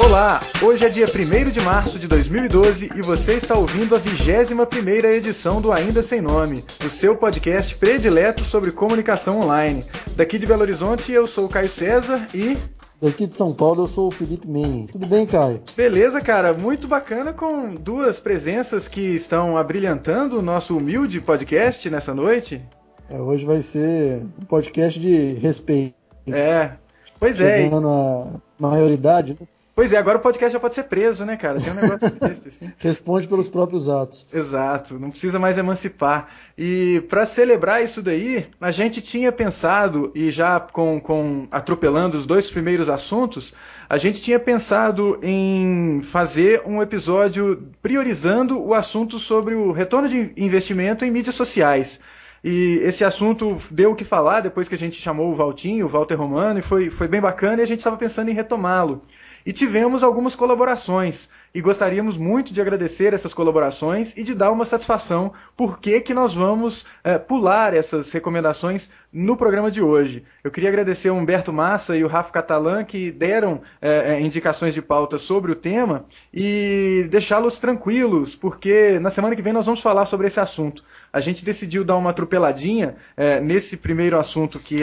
Olá, hoje é dia 1º de março de 2012 e você está ouvindo a 21ª edição do Ainda Sem Nome, o seu podcast predileto sobre comunicação online. Daqui de Belo Horizonte eu sou o Caio César e... Daqui de São Paulo eu sou o Felipe Men. Tudo bem, Caio? Beleza, cara, muito bacana com duas presenças que estão abrilhantando o nosso humilde podcast nessa noite. Hoje vai ser um podcast de respeito. Pois é. Chegando à maioridade, né? Pois é, agora o podcast já pode ser preso, né, cara? Tem um negócio desse, assim. Responde pelos próprios atos. Exato, não precisa mais emancipar. E para celebrar isso daí, a gente tinha pensado, e já atropelando os dois primeiros assuntos, a gente tinha pensado em fazer um episódio priorizando o assunto sobre o retorno de investimento em mídias sociais. E esse assunto deu o que falar depois que a gente chamou o Valtinho, o Walter Romano, e foi bem bacana, e a gente estava pensando em retomá-lo. E tivemos algumas colaborações, e gostaríamos muito de agradecer essas colaborações e de dar uma satisfação por que nós vamos pular essas recomendações no programa de hoje. Eu queria agradecer ao Humberto Massa e o Rafa Catalã que deram indicações de pauta sobre o tema e deixá-los tranquilos, porque na semana que vem nós vamos falar sobre esse assunto. A gente decidiu dar uma atropeladinha nesse primeiro assunto que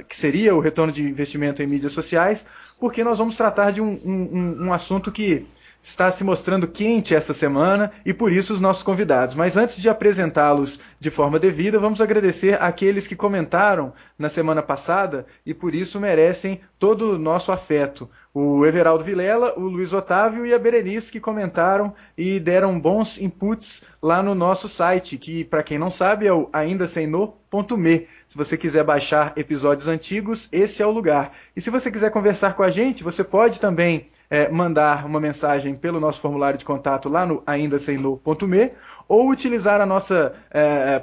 seria o retorno de investimento em mídias sociais, porque nós vamos tratar de um assunto que está se mostrando quente essa semana e por isso os nossos convidados. Mas antes de apresentá-los de forma devida, vamos agradecer àqueles que comentaram na semana passada e por isso merecem todo o nosso afeto. O Everaldo Vilela, o Luiz Otávio e a Berenice que comentaram e deram bons inputs lá no nosso site, que para quem não sabe é o aindasemno.me. Se você quiser baixar episódios antigos, esse é o lugar. E se você quiser conversar com a gente, você pode também mandar uma mensagem pelo nosso formulário de contato lá no aindasemno.me ou utilizar a nossa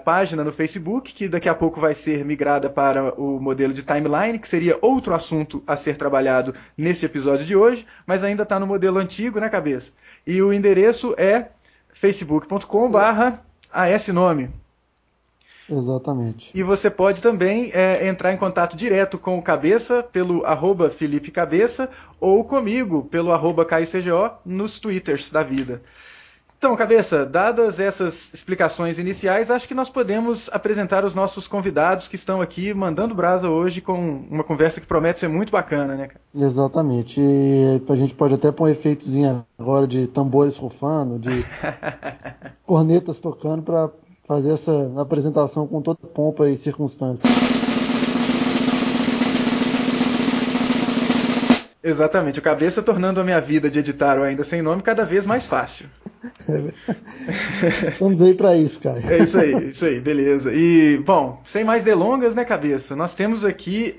página no Facebook, que daqui a pouco vai ser migrada para o modelo de timeline, que seria outro assunto a ser trabalhado nesse episódio de hoje, mas ainda está no modelo antigo, né, cabeça? E o endereço é facebook.com/asnome. Exatamente. E você pode também entrar em contato direto com o Cabeça pelo @FelipeCabeça ou comigo pelo @CaioCGO nos Twitters da vida. Então, Cabeça, dadas essas explicações iniciais, acho que nós podemos apresentar os nossos convidados que estão aqui mandando brasa hoje com uma conversa que promete ser muito bacana, né, cara? Exatamente. E a gente pode até pôr um efeitozinho agora de tambores rufando, de cornetas tocando para fazer essa apresentação com toda pompa e circunstância. Exatamente, o Cabeça tornando a minha vida de editar o Ainda Sem Nome cada vez mais fácil. Vamos aí para isso, cara. É isso aí, beleza. E, bom, sem mais delongas, né, Cabeça? Nós temos aqui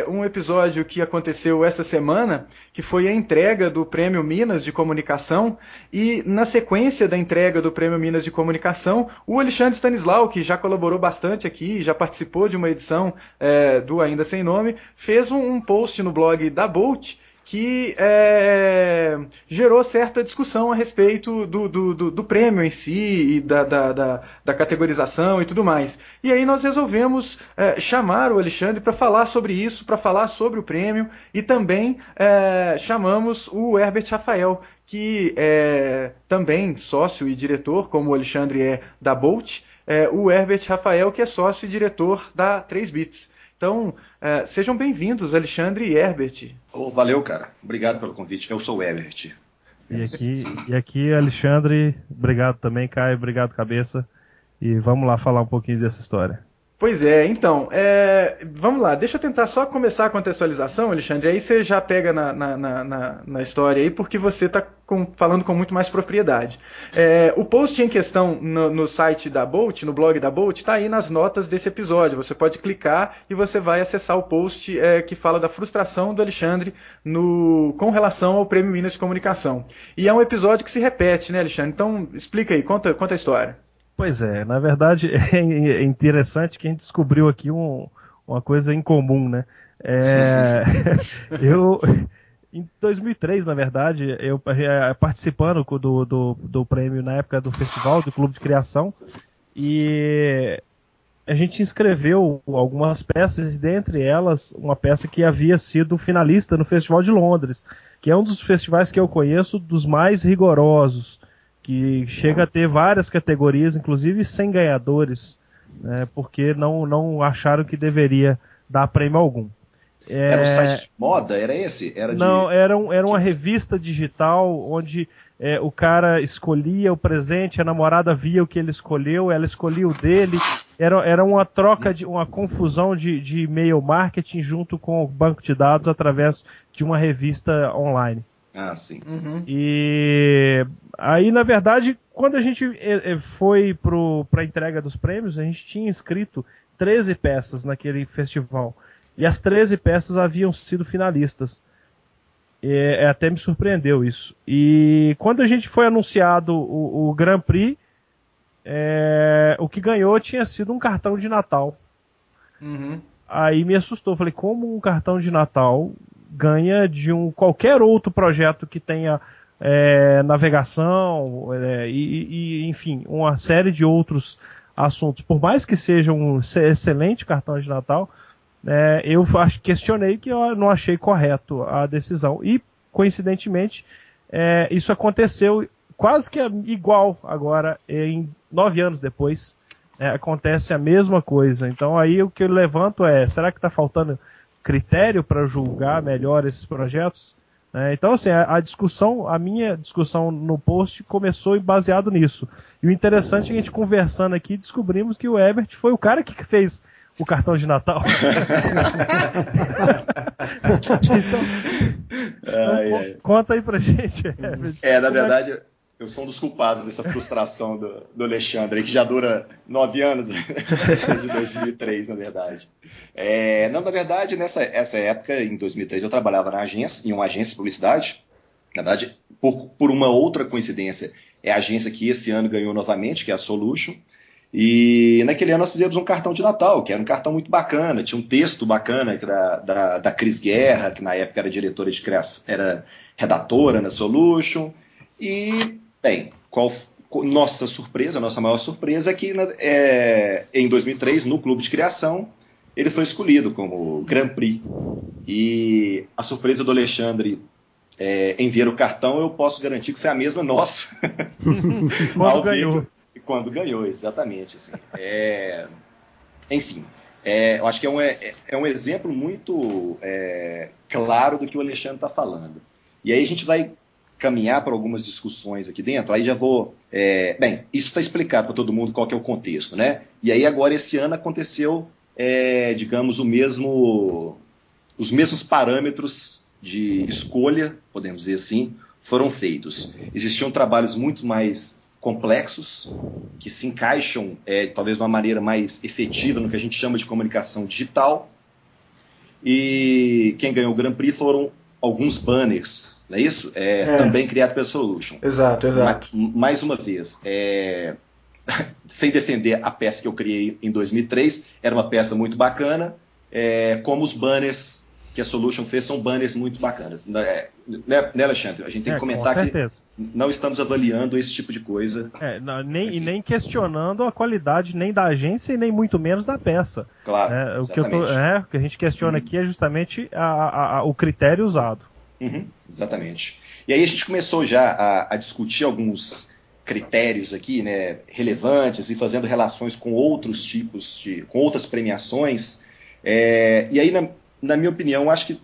um episódio que aconteceu essa semana, que foi a entrega do Prêmio Minas de Comunicação, e na sequência da entrega do Prêmio Minas de Comunicação, o Alexandre Stanislau, que já colaborou bastante aqui, já participou de uma edição do Ainda Sem Nome, fez um post no blog da Bolt, que gerou certa discussão a respeito do prêmio em si, e da categorização e tudo mais. E aí nós resolvemos chamar o Alexandre para falar sobre isso, para falar sobre o prêmio, e também chamamos o Herbert Rafael, que é também sócio e diretor, como o Alexandre é da Bolt, o Herbert Rafael, que é sócio e diretor da 3bits. Então, sejam bem-vindos, Alexandre e Herbert. Valeu, cara. Obrigado pelo convite. Eu sou o Herbert. E aqui, Alexandre, obrigado também, Caio, obrigado, Cabeça. E vamos lá falar um pouquinho dessa história. Pois é, então, vamos lá, deixa eu tentar só começar a contextualização, Alexandre, aí você já pega na história aí, porque você está falando com muito mais propriedade. O post em questão no site da Bolt, no blog da Bolt, está aí nas notas desse episódio, você pode clicar e você vai acessar o post que fala da frustração do Alexandre com relação ao Prêmio Minas de Comunicação. E é um episódio que se repete, né, Alexandre? Então, explica aí, conta a história. Pois é, na verdade é interessante que a gente descobriu aqui uma coisa em comum, né? Em 2003, na verdade, eu participando do prêmio na época do festival, do Clube de Criação, e a gente inscreveu algumas peças, e dentre elas, uma peça que havia sido finalista no Festival de Londres, que é um dos festivais que eu conheço dos mais rigorosos, que chega a ter várias categorias, inclusive sem ganhadores, né, porque não acharam que deveria dar prêmio algum. Era um site de moda? Era esse? Não, era uma revista digital onde o cara escolhia o presente, a namorada via o que ele escolheu, ela escolhia o dele. Era uma troca, uma confusão de e-mail marketing junto com o banco de dados através de uma revista online. Ah, sim. Uhum. E aí, na verdade, quando a gente foi para a entrega dos prêmios, a gente tinha inscrito 13 peças naquele festival. E as 13 peças haviam sido finalistas. Até me surpreendeu isso. E quando a gente foi anunciado o Grand Prix, o que ganhou tinha sido um cartão de Natal. Uhum. Aí me assustou. Falei, como um cartão de Natal ganha de qualquer outro projeto que tenha navegação e, enfim, uma série de outros assuntos. Por mais que seja um excelente cartão de Natal, eu questionei que eu não achei correto a decisão. E, coincidentemente, isso aconteceu quase que igual agora, 9 anos depois, acontece a mesma coisa. Então, aí o que eu levanto será que está faltando critério para julgar melhor esses projetos? Então, assim, a minha discussão no post começou baseado nisso. E o interessante é que a gente conversando aqui, descobrimos que o Herbert foi o cara que fez o cartão de Natal. Então, conta aí pra gente, Herbert. Na verdade, eu sou um dos culpados dessa frustração do Alexandre, que já dura 9 anos, desde 2003, na verdade. Na verdade, essa época, em 2003, eu trabalhava em uma agência de publicidade. Na verdade, por uma outra coincidência, é a agência que esse ano ganhou novamente, que é a Solution. E naquele ano nós fizemos um cartão de Natal, que era um cartão muito bacana, tinha um texto bacana da Cris Guerra, que na época era diretora de criação, era redatora na Solution. E, bem, nossa maior surpresa é que em 2003, no Clube de Criação, ele foi escolhido como Grand Prix. E a surpresa do Alexandre em ver o cartão, eu posso garantir que foi a mesma nossa. Quando ganhou. Quando ganhou, exatamente. Assim. Enfim, eu acho que é um exemplo muito claro do que o Alexandre está falando. E aí a gente vai caminhar para algumas discussões aqui dentro, aí já vou... isso está explicado para todo mundo qual que é o contexto, né? E aí agora esse ano aconteceu, digamos, os mesmos parâmetros de escolha, podemos dizer assim, foram feitos. Existiam trabalhos muito mais complexos, que se encaixam talvez de uma maneira mais efetiva no que a gente chama de comunicação digital. E quem ganhou o Grand Prix foram alguns banners, não é isso? Também criado pela Solution. Exato. Mais uma vez, sem defender a peça que eu criei em 2003, era uma peça muito bacana, como os banners que a Solution fez são banners muito bacanas. Né, Alexandre? A gente tem que comentar que não estamos avaliando esse tipo de coisa. Nem questionando a qualidade nem da agência e nem muito menos da peça. Claro, o que a gente questiona aqui é justamente o critério usado. Exatamente. E aí a gente começou já a discutir alguns critérios aqui, né, relevantes e fazendo relações com outros tipos com outras premiações. E aí, na minha opinião, acho que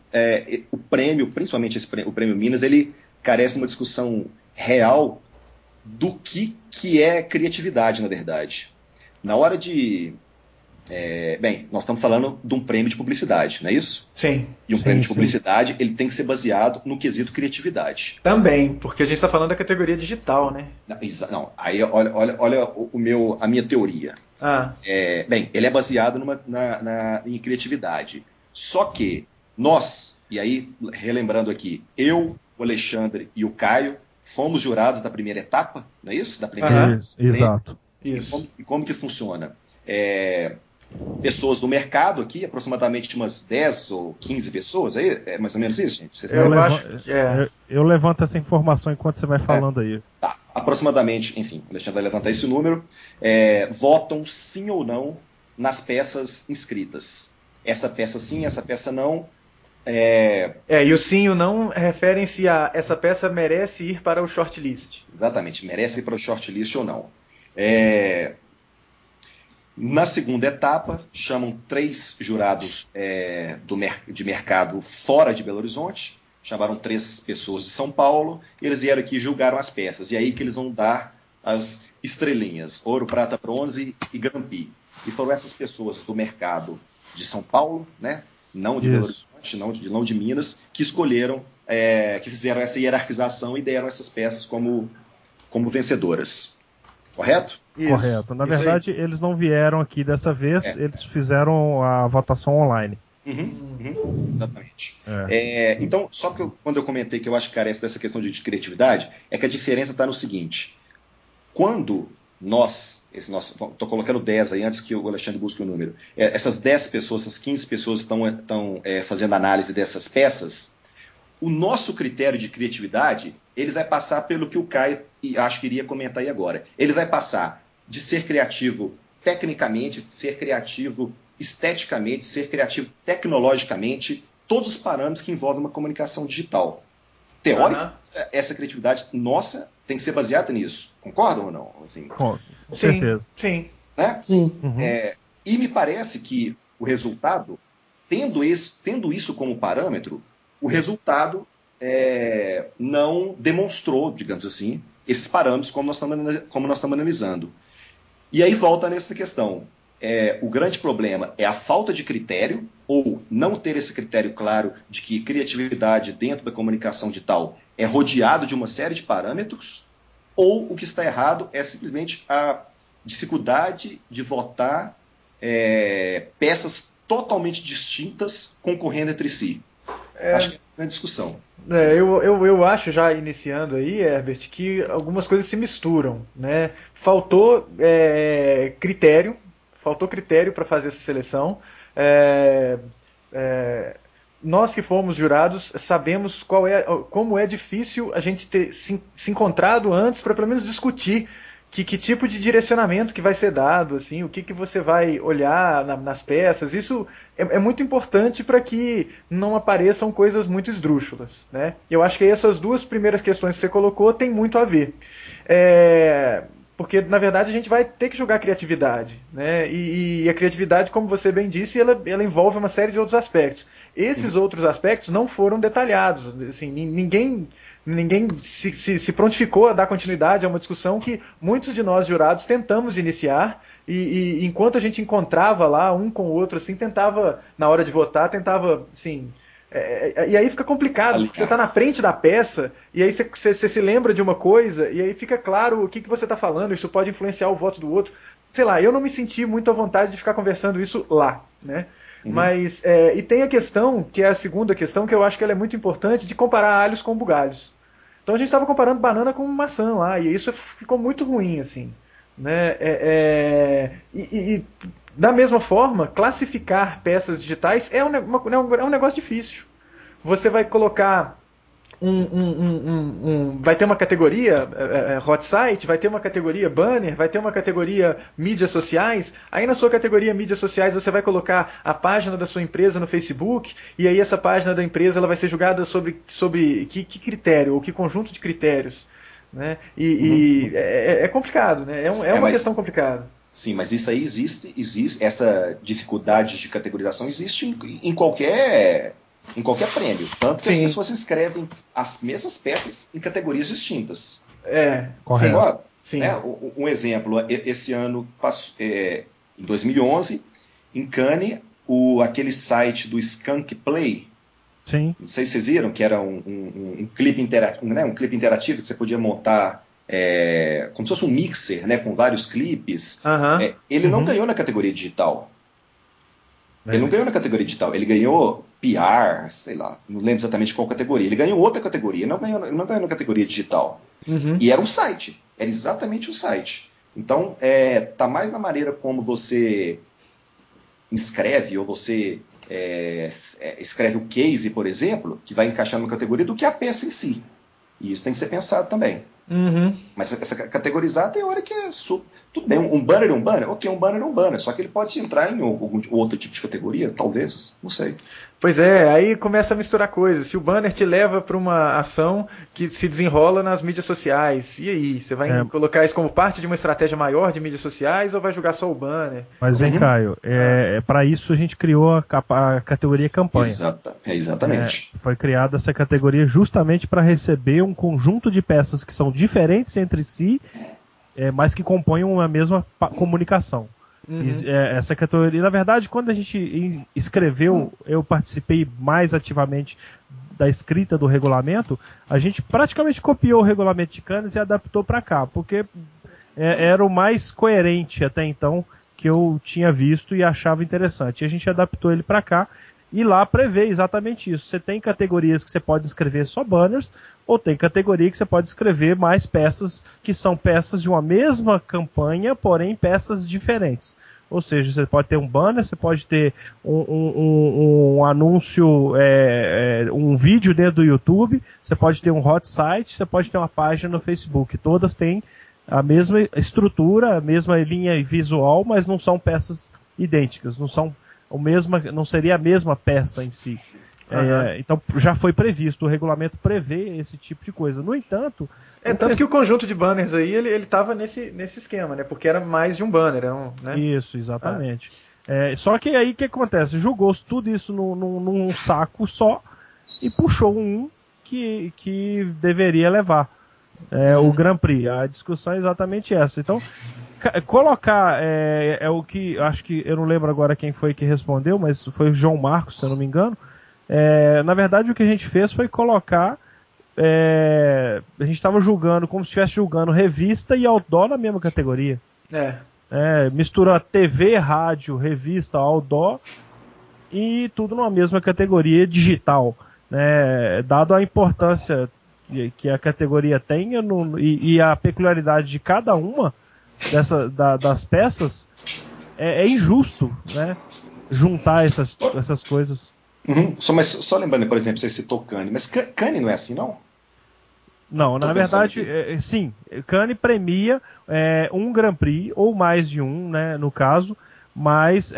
o prêmio, principalmente o prêmio Minas, ele carece de uma discussão real do que é criatividade, na verdade. Na hora de... nós estamos falando de um prêmio de publicidade, não é isso? Sim. E um prêmio de publicidade, ele tem que ser baseado no quesito criatividade. Também, porque a gente está falando da categoria digital, né? Não, aí olha a minha teoria. Ele é baseado em criatividade. Só que nós, e aí relembrando aqui, eu, o Alexandre e o Caio fomos jurados da primeira etapa, não é isso? Da primeira. Exato. Isso. E como que funciona? Pessoas do mercado aqui, aproximadamente umas 10 ou 15 pessoas, aí, é mais ou menos isso, gente? Eu levanto essa informação enquanto você vai falando aí. Tá, aproximadamente, enfim, o Alexandre vai levantar esse número, votam sim ou não nas peças inscritas. Essa peça sim, essa peça não. E o sim e o não referem-se a essa peça merece ir para o shortlist. Exatamente, merece ir para o shortlist ou não. Na segunda etapa, chamam 3 jurados de mercado fora de Belo Horizonte, chamaram 3 pessoas de São Paulo, e eles vieram aqui e julgaram as peças. E aí que eles vão dar as estrelinhas, ouro, prata, bronze e Grand Prix. E foram essas pessoas do mercado de São Paulo, né? Não de Belo Horizonte, não de Minas, que escolheram, que fizeram essa hierarquização e deram essas peças como vencidoras. Correto? Isso. Correto. Na verdade, eles não vieram aqui dessa vez, eles fizeram a votação online. Exatamente. Então, só que quando eu comentei que eu acho que carece dessa questão de criatividade, é que a diferença está no seguinte: quando estou colocando 10 aí antes que o Alexandre busque o número, essas 10 pessoas, essas 15 pessoas estão fazendo análise dessas peças, o nosso critério de criatividade, ele vai passar pelo que o Caio, acho que iria comentar aí agora, ele vai passar de ser criativo tecnicamente, de ser criativo esteticamente, ser criativo tecnologicamente, todos os parâmetros que envolvem uma comunicação digital. Teórica, essa criatividade nossa tem que ser baseada nisso. Concordam ou não? Assim, com certeza. Sim. Né? Sim. E me parece que o resultado, tendo isso como parâmetro, o resultado não demonstrou, digamos assim, esses parâmetros como nós estamos analisando. E aí volta nessa questão. O grande problema é a falta de critério, ou não ter esse critério claro de que criatividade dentro da comunicação digital é rodeado de uma série de parâmetros, ou o que está errado é simplesmente a dificuldade de votar peças totalmente distintas concorrendo entre si. Acho que essa é a discussão. Eu acho, já iniciando aí, Herbert, que algumas coisas se misturam, né? Faltou critério para fazer essa seleção. Nós que fomos jurados sabemos como é difícil a gente ter se encontrado antes para pelo menos discutir que tipo de direcionamento que vai ser dado, assim, o que você vai olhar nas peças. Isso é muito importante para que não apareçam coisas muito esdrúxulas, né? Eu acho que essas 2 primeiras questões que você colocou têm muito a ver. Porque, na verdade, a gente vai ter que jogar a criatividade, né? E a criatividade, como você bem disse, ela envolve uma série de outros aspectos. Esses outros aspectos não foram detalhados. Assim, ninguém se prontificou a dar continuidade a uma discussão que muitos de nós jurados tentamos iniciar, e enquanto a gente encontrava lá um com o outro, assim, tentava, na hora de votar, assim... e aí fica complicado, porque você está na frente da peça, e aí você se lembra de uma coisa, e aí fica claro o que você está falando, isso pode influenciar o voto do outro. Sei lá, eu não me senti muito à vontade de ficar conversando isso lá, né? Mas, e tem a questão, que é a segunda questão, que eu acho que ela é muito importante, de comparar alhos com bugalhos. Então a gente estava comparando banana com maçã lá, e isso ficou muito ruim, assim, né? Da mesma forma, classificar peças digitais é um negócio difícil. Você vai colocar vai ter uma categoria hot site, vai ter uma categoria banner, vai ter uma categoria mídias sociais. Aí na sua categoria mídias sociais você vai colocar a página da sua empresa no Facebook, e aí essa página da empresa ela vai ser julgada sobre que critério, ou que conjunto de critérios, né? É complicado, né? Uma questão complicada. Sim, mas isso aí existe, essa dificuldade de categorização existe em qualquer prêmio. Tanto que as pessoas escrevem as mesmas peças em categorias distintas. Correto. Sim. Um exemplo, esse ano, em 2011, em Cannes, aquele site do Skunk Play, sim. Não sei se vocês viram, que era um clipe interativo, né? Um clipe interativo que você podia montar como se fosse um mixer, né? Com vários clipes. Ele não ganhou na categoria digital. Ele não ganhou na categoria digital, ele ganhou PR, sei lá, não lembro exatamente qual categoria. Ele ganhou outra categoria, não ganhou na categoria digital. E era um site, era exatamente um site. Então, tá mais na maneira como você escreve, ou você escreve o case, por exemplo, que vai encaixar numa categoria, do que a peça em si. E isso tem que ser pensado também. Mas essa categorizar tem hora que Tudo bem, um banner é um banner? Ok, um banner é um banner, só que ele pode entrar em algum outro tipo de categoria, talvez, não sei. Pois é, aí começa a misturar coisas. Se o banner te leva para uma ação que se desenrola nas mídias sociais, e aí? Você vai colocar isso como parte de uma estratégia maior de mídias sociais ou vai jogar só o banner? Mas vem, Caio, para isso a gente criou a categoria campanha. Exatamente. Foi criada essa categoria justamente para receber um conjunto de peças que são diferentes entre si, mas que compõem uma mesma comunicação. Essa categoria, na verdade, quando a gente escreveu, eu participei mais ativamente da escrita do regulamento, a gente praticamente copiou o regulamento de Cannes e adaptou para cá, porque era o mais coerente até então que eu tinha visto e achava interessante. E a gente adaptou ele para cá e lá prevê exatamente isso. Você tem categorias que você pode escrever só banners, ou tem categoria que você pode escrever mais peças que são peças de uma mesma campanha, porém peças diferentes. Ou seja, você pode ter um banner, você pode ter um anúncio, um vídeo dentro do YouTube, você pode ter um hot site, você pode ter uma página no Facebook. Todas têm a mesma estrutura, a mesma linha visual, mas não são peças idênticas, não seria a mesma peça em si. Então já foi previsto, o regulamento prevê esse tipo de coisa. No entanto... tanto que o conjunto de banners aí, ele estava nesse esquema, né? Porque era mais de um banner. Né? Isso, exatamente. Só que aí o que acontece? Jogou tudo isso num saco só e puxou um que deveria levar. O Grand Prix. A discussão é exatamente essa. Então, colocar o que, acho que, eu não lembro agora quem foi que respondeu, mas foi o João Marcos, se eu não me engano. Na verdade, o que a gente fez foi colocar, a gente estava julgando como se estivesse julgando revista e outdoor na mesma categoria. Misturou a TV, rádio, revista, outdoor e tudo numa mesma categoria digital, né? Dado a importância que a categoria tem e a peculiaridade de cada uma das peças, é injusto, né? Juntar essas coisas. Mas só lembrando, por exemplo, você citou Cannes, mas Cannes não é assim, não? Não, na verdade, sim, Cannes premia um Grand Prix, ou mais de um, né, no caso, mas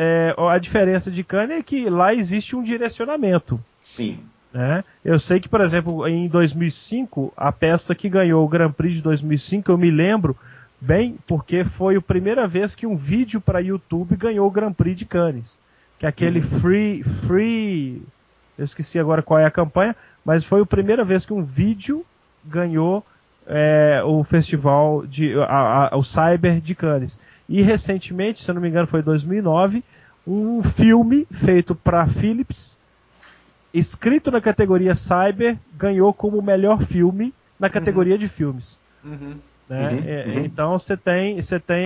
a diferença de Cannes é que lá existe um direcionamento. Sim. Né? Eu sei que, por exemplo, em 2005, a peça que ganhou o Grand Prix de 2005, eu me lembro bem, porque foi a primeira vez que um vídeo para YouTube ganhou o Grand Prix de Cannes. Que é aquele free, eu esqueci agora qual é a campanha, mas foi a primeira vez que um vídeo ganhou o festival, o Cyber de Cannes. E recentemente, se eu não me engano foi em 2009, um filme feito para Philips, escrito na categoria Cyber, ganhou como melhor filme na categoria de filmes. Né? Então você tem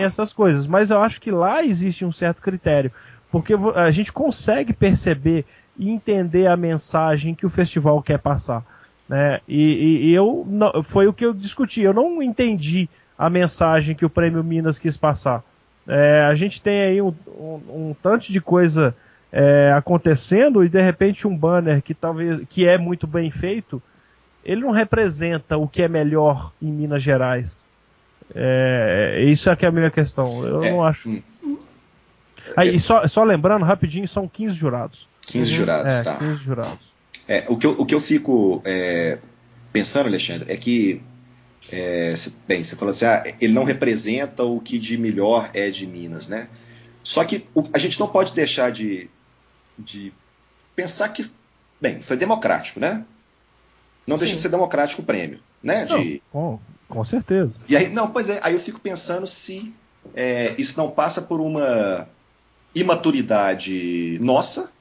essas coisas, mas eu acho que lá existe um certo critério, porque a gente consegue perceber e entender a mensagem que o festival quer passar, né? Foi o que eu discuti, eu não entendi a mensagem que o Prêmio Minas quis passar. A gente tem aí um tanto de coisa acontecendo e de repente um banner que é muito bem feito, ele não representa o que é melhor em Minas Gerais. Isso é que é a minha questão. Eu não acho. Aí, só lembrando rapidinho, são 15 jurados. 15 jurados, tá. 15 jurados. O que eu fico pensando, Alexandre, é que você falou assim, ele não representa o que de melhor é de Minas, né? Só que a gente não pode deixar de pensar que, foi democrático, né? Não deixa de ser democrático o prêmio, né? Com certeza. E aí, aí eu fico pensando se isso não passa por uma imaturidade nossa,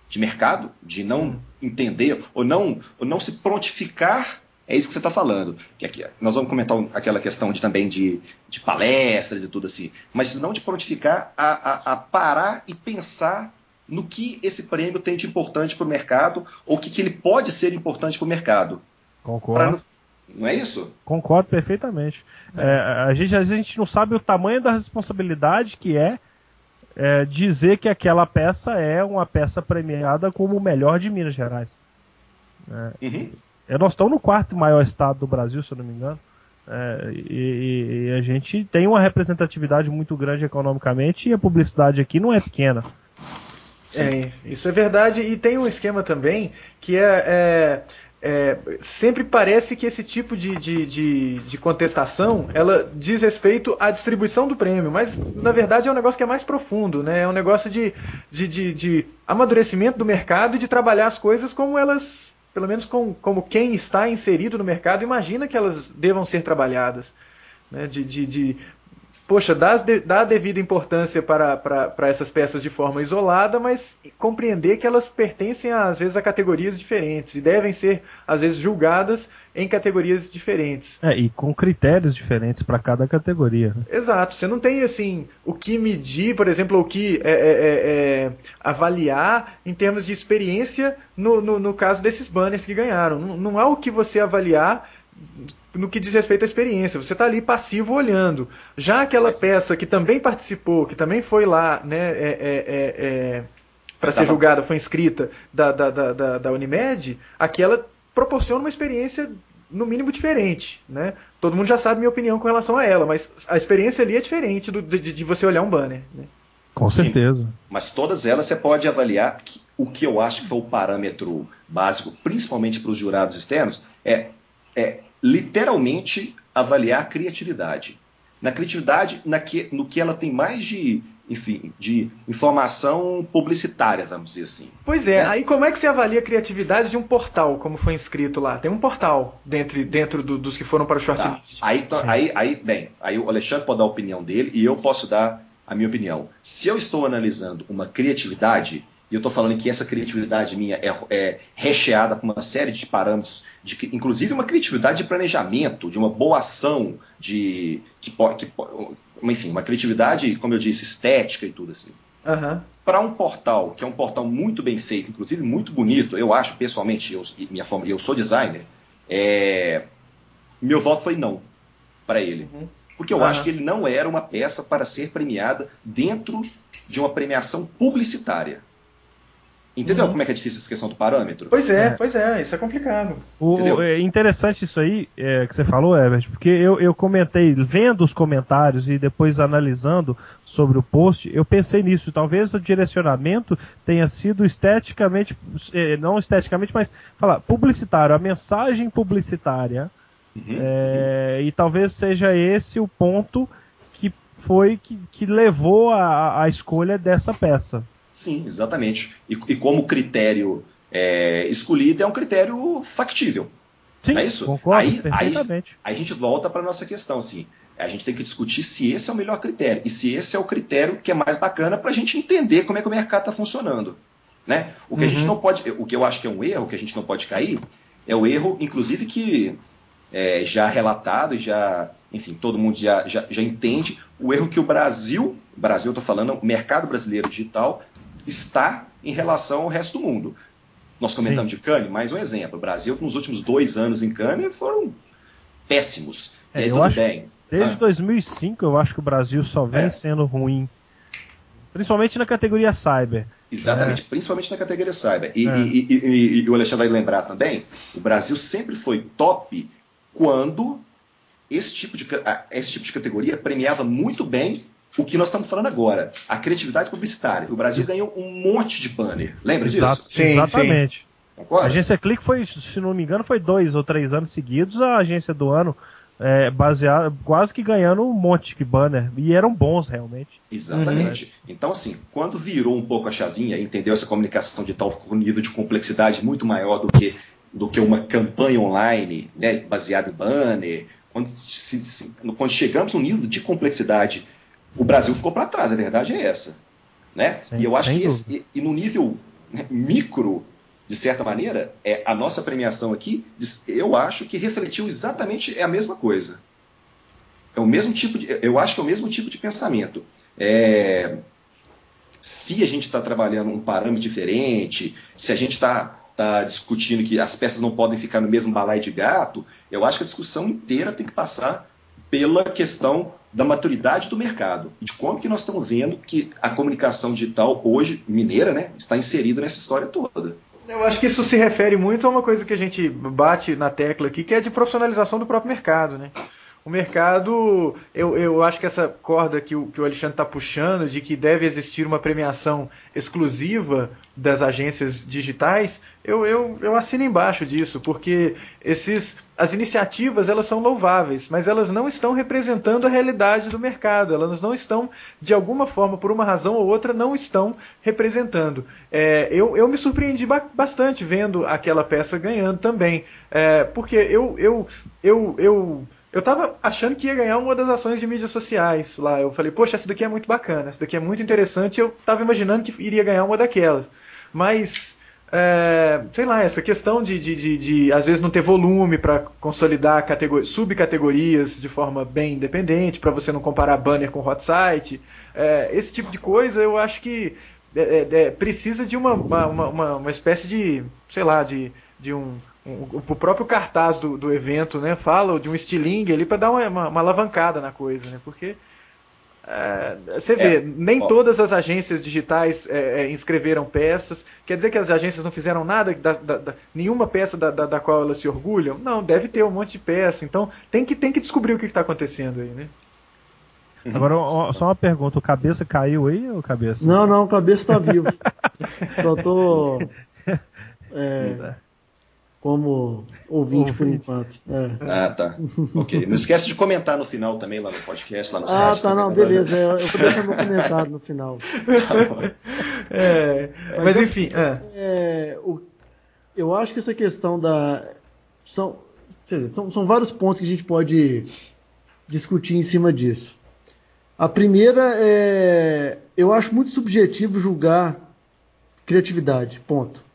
de mercado, de não entender, ou não se prontificar. É isso que você está falando. Que aqui, nós vamos comentar aquela questão também de palestras e tudo assim, mas não de prontificar a parar e pensar no que esse prêmio tem de importante para o mercado, ou o que ele pode ser importante para o mercado. Concordo. Não é isso? Concordo perfeitamente. Às vezes a gente não sabe o tamanho da responsabilidade que dizer que aquela peça é uma peça premiada como o melhor de Minas Gerais. Nós estamos no 4º maior estado do Brasil, se eu não me engano. E a gente tem uma representatividade muito grande economicamente e a publicidade aqui não é pequena. Isso é verdade, e tem um esquema também que sempre parece que esse tipo de contestação ela diz respeito à distribuição do prêmio, mas na verdade é um negócio que é mais profundo, né? É um negócio de amadurecimento do mercado e de trabalhar as coisas como elas, pelo menos como quem está inserido no mercado imagina que elas devam ser trabalhadas, né? Poxa, dá a devida importância para essas peças de forma isolada, mas compreender que elas pertencem, às vezes, a categorias diferentes e devem ser, às vezes, julgadas em categorias diferentes. E com critérios diferentes para cada categoria. Exato. Você não tem, assim, o que medir, por exemplo, o que avaliar em termos de experiência no caso desses banners que ganharam. Não há o que você avaliar no que diz respeito à experiência, você está ali passivo olhando. Já aquela peça que também participou, que também foi lá, né, para ser julgada, foi inscrita da Unimed, aquela proporciona uma experiência no mínimo diferente, né? Todo mundo já sabe minha opinião com relação a ela, mas a experiência ali é diferente de você olhar um banner, né? Com certeza. Sim, mas todas elas você pode avaliar o que eu acho que foi o parâmetro básico, principalmente para os jurados externos, é literalmente avaliar a criatividade. Na criatividade, no que ela tem mais de informação publicitária, vamos dizer assim. Pois é, aí como é que você avalia a criatividade de um portal, como foi inscrito lá? Tem um portal dentro dos que foram para o shortlist. Aí o Alexandre pode dar a opinião dele e eu posso dar a minha opinião. Se eu estou analisando uma criatividade, e eu estou falando que essa criatividade minha é recheada por uma série de parâmetros, inclusive uma criatividade de planejamento, de uma boa ação, enfim, uma criatividade, como eu disse, estética e tudo assim. Uhum. Para um portal, que é um portal muito bem feito, inclusive muito bonito, eu acho, pessoalmente, eu sou designer, meu voto foi não para ele. Uhum. Porque eu acho que ele não era uma peça para ser premiada dentro de uma premiação publicitária. Entendeu como é que é difícil essa questão do parâmetro? Pois é, isso é complicado. É interessante isso aí que você falou, Herbert, porque eu comentei, vendo os comentários e depois analisando sobre o post, eu pensei nisso. Talvez o direcionamento tenha sido esteticamente, não esteticamente, mas publicitário, a mensagem publicitária. E talvez seja esse o ponto que levou a escolha dessa peça. Sim, exatamente. E como critério escolhido é um critério factível. Sim, não é isso? Concordo perfeitamente. Aí a gente volta para a nossa questão. Assim, a gente tem que discutir se esse é o melhor critério e se esse é o critério que é mais bacana para a gente entender como é que o mercado está funcionando. Né? O que a gente não pode, o que eu acho que é um erro, que a gente não pode cair, é o erro, inclusive, que já relatado e já, enfim, todo mundo já entende, o erro que o Brasil, eu estou falando, o mercado brasileiro digital, está em relação ao resto do mundo. Nós comentamos de Cannes, mais um exemplo. O Brasil, nos últimos 2 anos em Cannes, foram péssimos. Desde 2005, eu acho que o Brasil só vem sendo ruim. Principalmente na categoria Cyber. Exatamente, principalmente na categoria Cyber. E o Alexandre vai lembrar também, o Brasil sempre foi top quando esse tipo de categoria premiava muito bem o que nós estamos falando agora, a criatividade publicitária. O Brasil ganhou um monte de banner. Lembra disso? Sim, exatamente. Sim. A agência Clique foi, se não me engano, foi 2 ou 3 anos seguidos a agência do ano, baseada, quase que ganhando um monte de banner. E eram bons, realmente. Exatamente. Então, assim, quando virou um pouco a chavinha, entendeu essa comunicação digital com um nível de complexidade muito maior do que uma campanha online, né, baseada em banner, quando chegamos num nível de complexidade, o Brasil ficou para trás, a verdade é essa. Né? E eu acho que e no nível micro, de certa maneira, a nossa premiação aqui, eu acho que refletiu exatamente a mesma coisa. É o mesmo tipo eu acho que é o mesmo tipo de pensamento. Se a gente está trabalhando um parâmetro diferente, se a gente está discutindo que as peças não podem ficar no mesmo balaio de gato, eu acho que a discussão inteira tem que passar pela questão da maturidade do mercado, de como que nós estamos vendo que a comunicação digital hoje, mineira, né, está inserida nessa história toda. Eu acho que isso se refere muito a uma coisa que a gente bate na tecla aqui, que é de profissionalização do próprio mercado, né? O mercado, eu acho que essa corda que o Alexandre está puxando, de que deve existir uma premiação exclusiva das agências digitais, eu assino embaixo disso, porque as iniciativas elas são louváveis, mas elas não estão representando a realidade do mercado, elas não estão, de alguma forma, por uma razão ou outra, não estão representando. Eu me surpreendi bastante vendo aquela peça ganhando também, porque eu tava achando que ia ganhar uma das ações de mídias sociais lá. Eu falei, poxa, essa daqui é muito bacana, essa daqui é muito interessante. Eu tava imaginando que iria ganhar uma daquelas. Mas, sei lá, essa questão de às vezes não ter volume para consolidar subcategorias de forma bem independente, para você não comparar banner com hot site, esse tipo de coisa eu acho que precisa de uma espécie de, sei lá, de o próprio cartaz do evento, né, fala de um estilingue ali para dar uma alavancada na coisa, né, porque você vê, nem todas as agências digitais inscreveram peças, quer dizer que as agências não fizeram nada, nenhuma peça da qual elas se orgulham? Não, deve ter um monte de peça, então tem que descobrir o que está acontecendo aí, né? Agora, só uma pergunta, o Cabeça caiu aí, ou Cabeça? Não, o Cabeça tá vivo. Só tô como ouvinte por enquanto. Tá. Ok. Não esquece de comentar no final também, lá no podcast, lá no site. Tá, não, beleza. Eu vou deixar meu comentário no final. Mas enfim. Eu acho que essa questão são vários pontos que a gente pode discutir em cima disso. A primeira eu acho muito subjetivo julgar criatividade, ponto.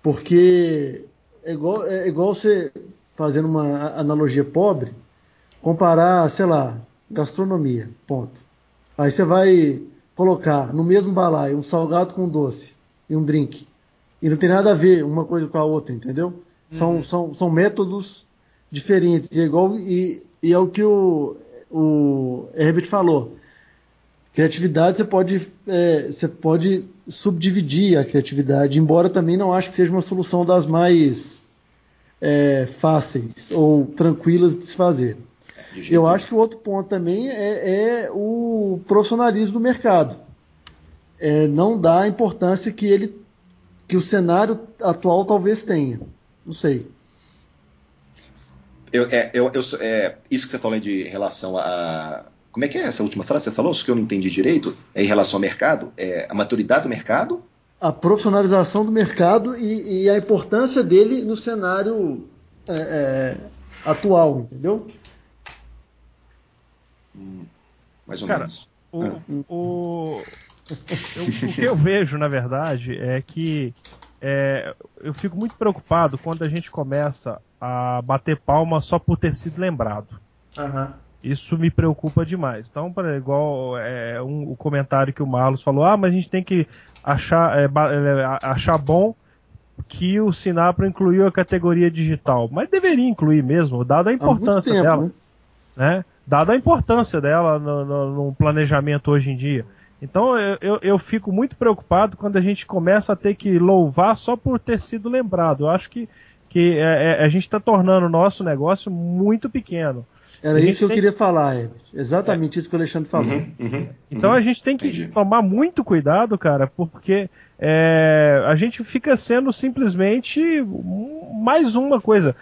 Porque é igual você, fazendo uma analogia pobre, comparar, sei lá, gastronomia, ponto. Aí você vai colocar no mesmo balaio um salgado com doce e um drink. E não tem nada a ver uma coisa com a outra, entendeu? São métodos diferentes. E é o que o Herbert falou. Criatividade, você pode subdividir a criatividade, embora também não acho que seja uma solução das mais fáceis ou tranquilas de se fazer. Eu acho que o outro ponto também é o profissionalismo do mercado. Não dá a importância que o cenário atual talvez tenha. Não sei. Isso que você falou de relação a... Como é que é essa última frase que você falou? Isso que eu não entendi direito. É em relação ao mercado? A maturidade do mercado? A profissionalização do mercado e a importância dele no cenário atual, entendeu? Mais ou menos. O que eu vejo, na verdade, é que eu fico muito preocupado quando a gente começa a bater palma só por ter sido lembrado. Uhum. Isso me preocupa demais. Então, igual o comentário que o Marlos falou, mas a gente tem que achar bom que o Sinapra incluiu a categoria digital. Mas deveria incluir mesmo, dada a importância dela. Né? Dada a importância dela no planejamento hoje em dia. Então, eu fico muito preocupado quando a gente começa a ter que louvar só por ter sido lembrado. Eu acho que a gente está tornando o nosso negócio muito pequeno. Era isso que eu queria falar, Herbert. Exatamente isso que o Alexandre falou. Então a gente tem que tomar muito cuidado, cara, porque a gente fica sendo simplesmente mais uma coisa.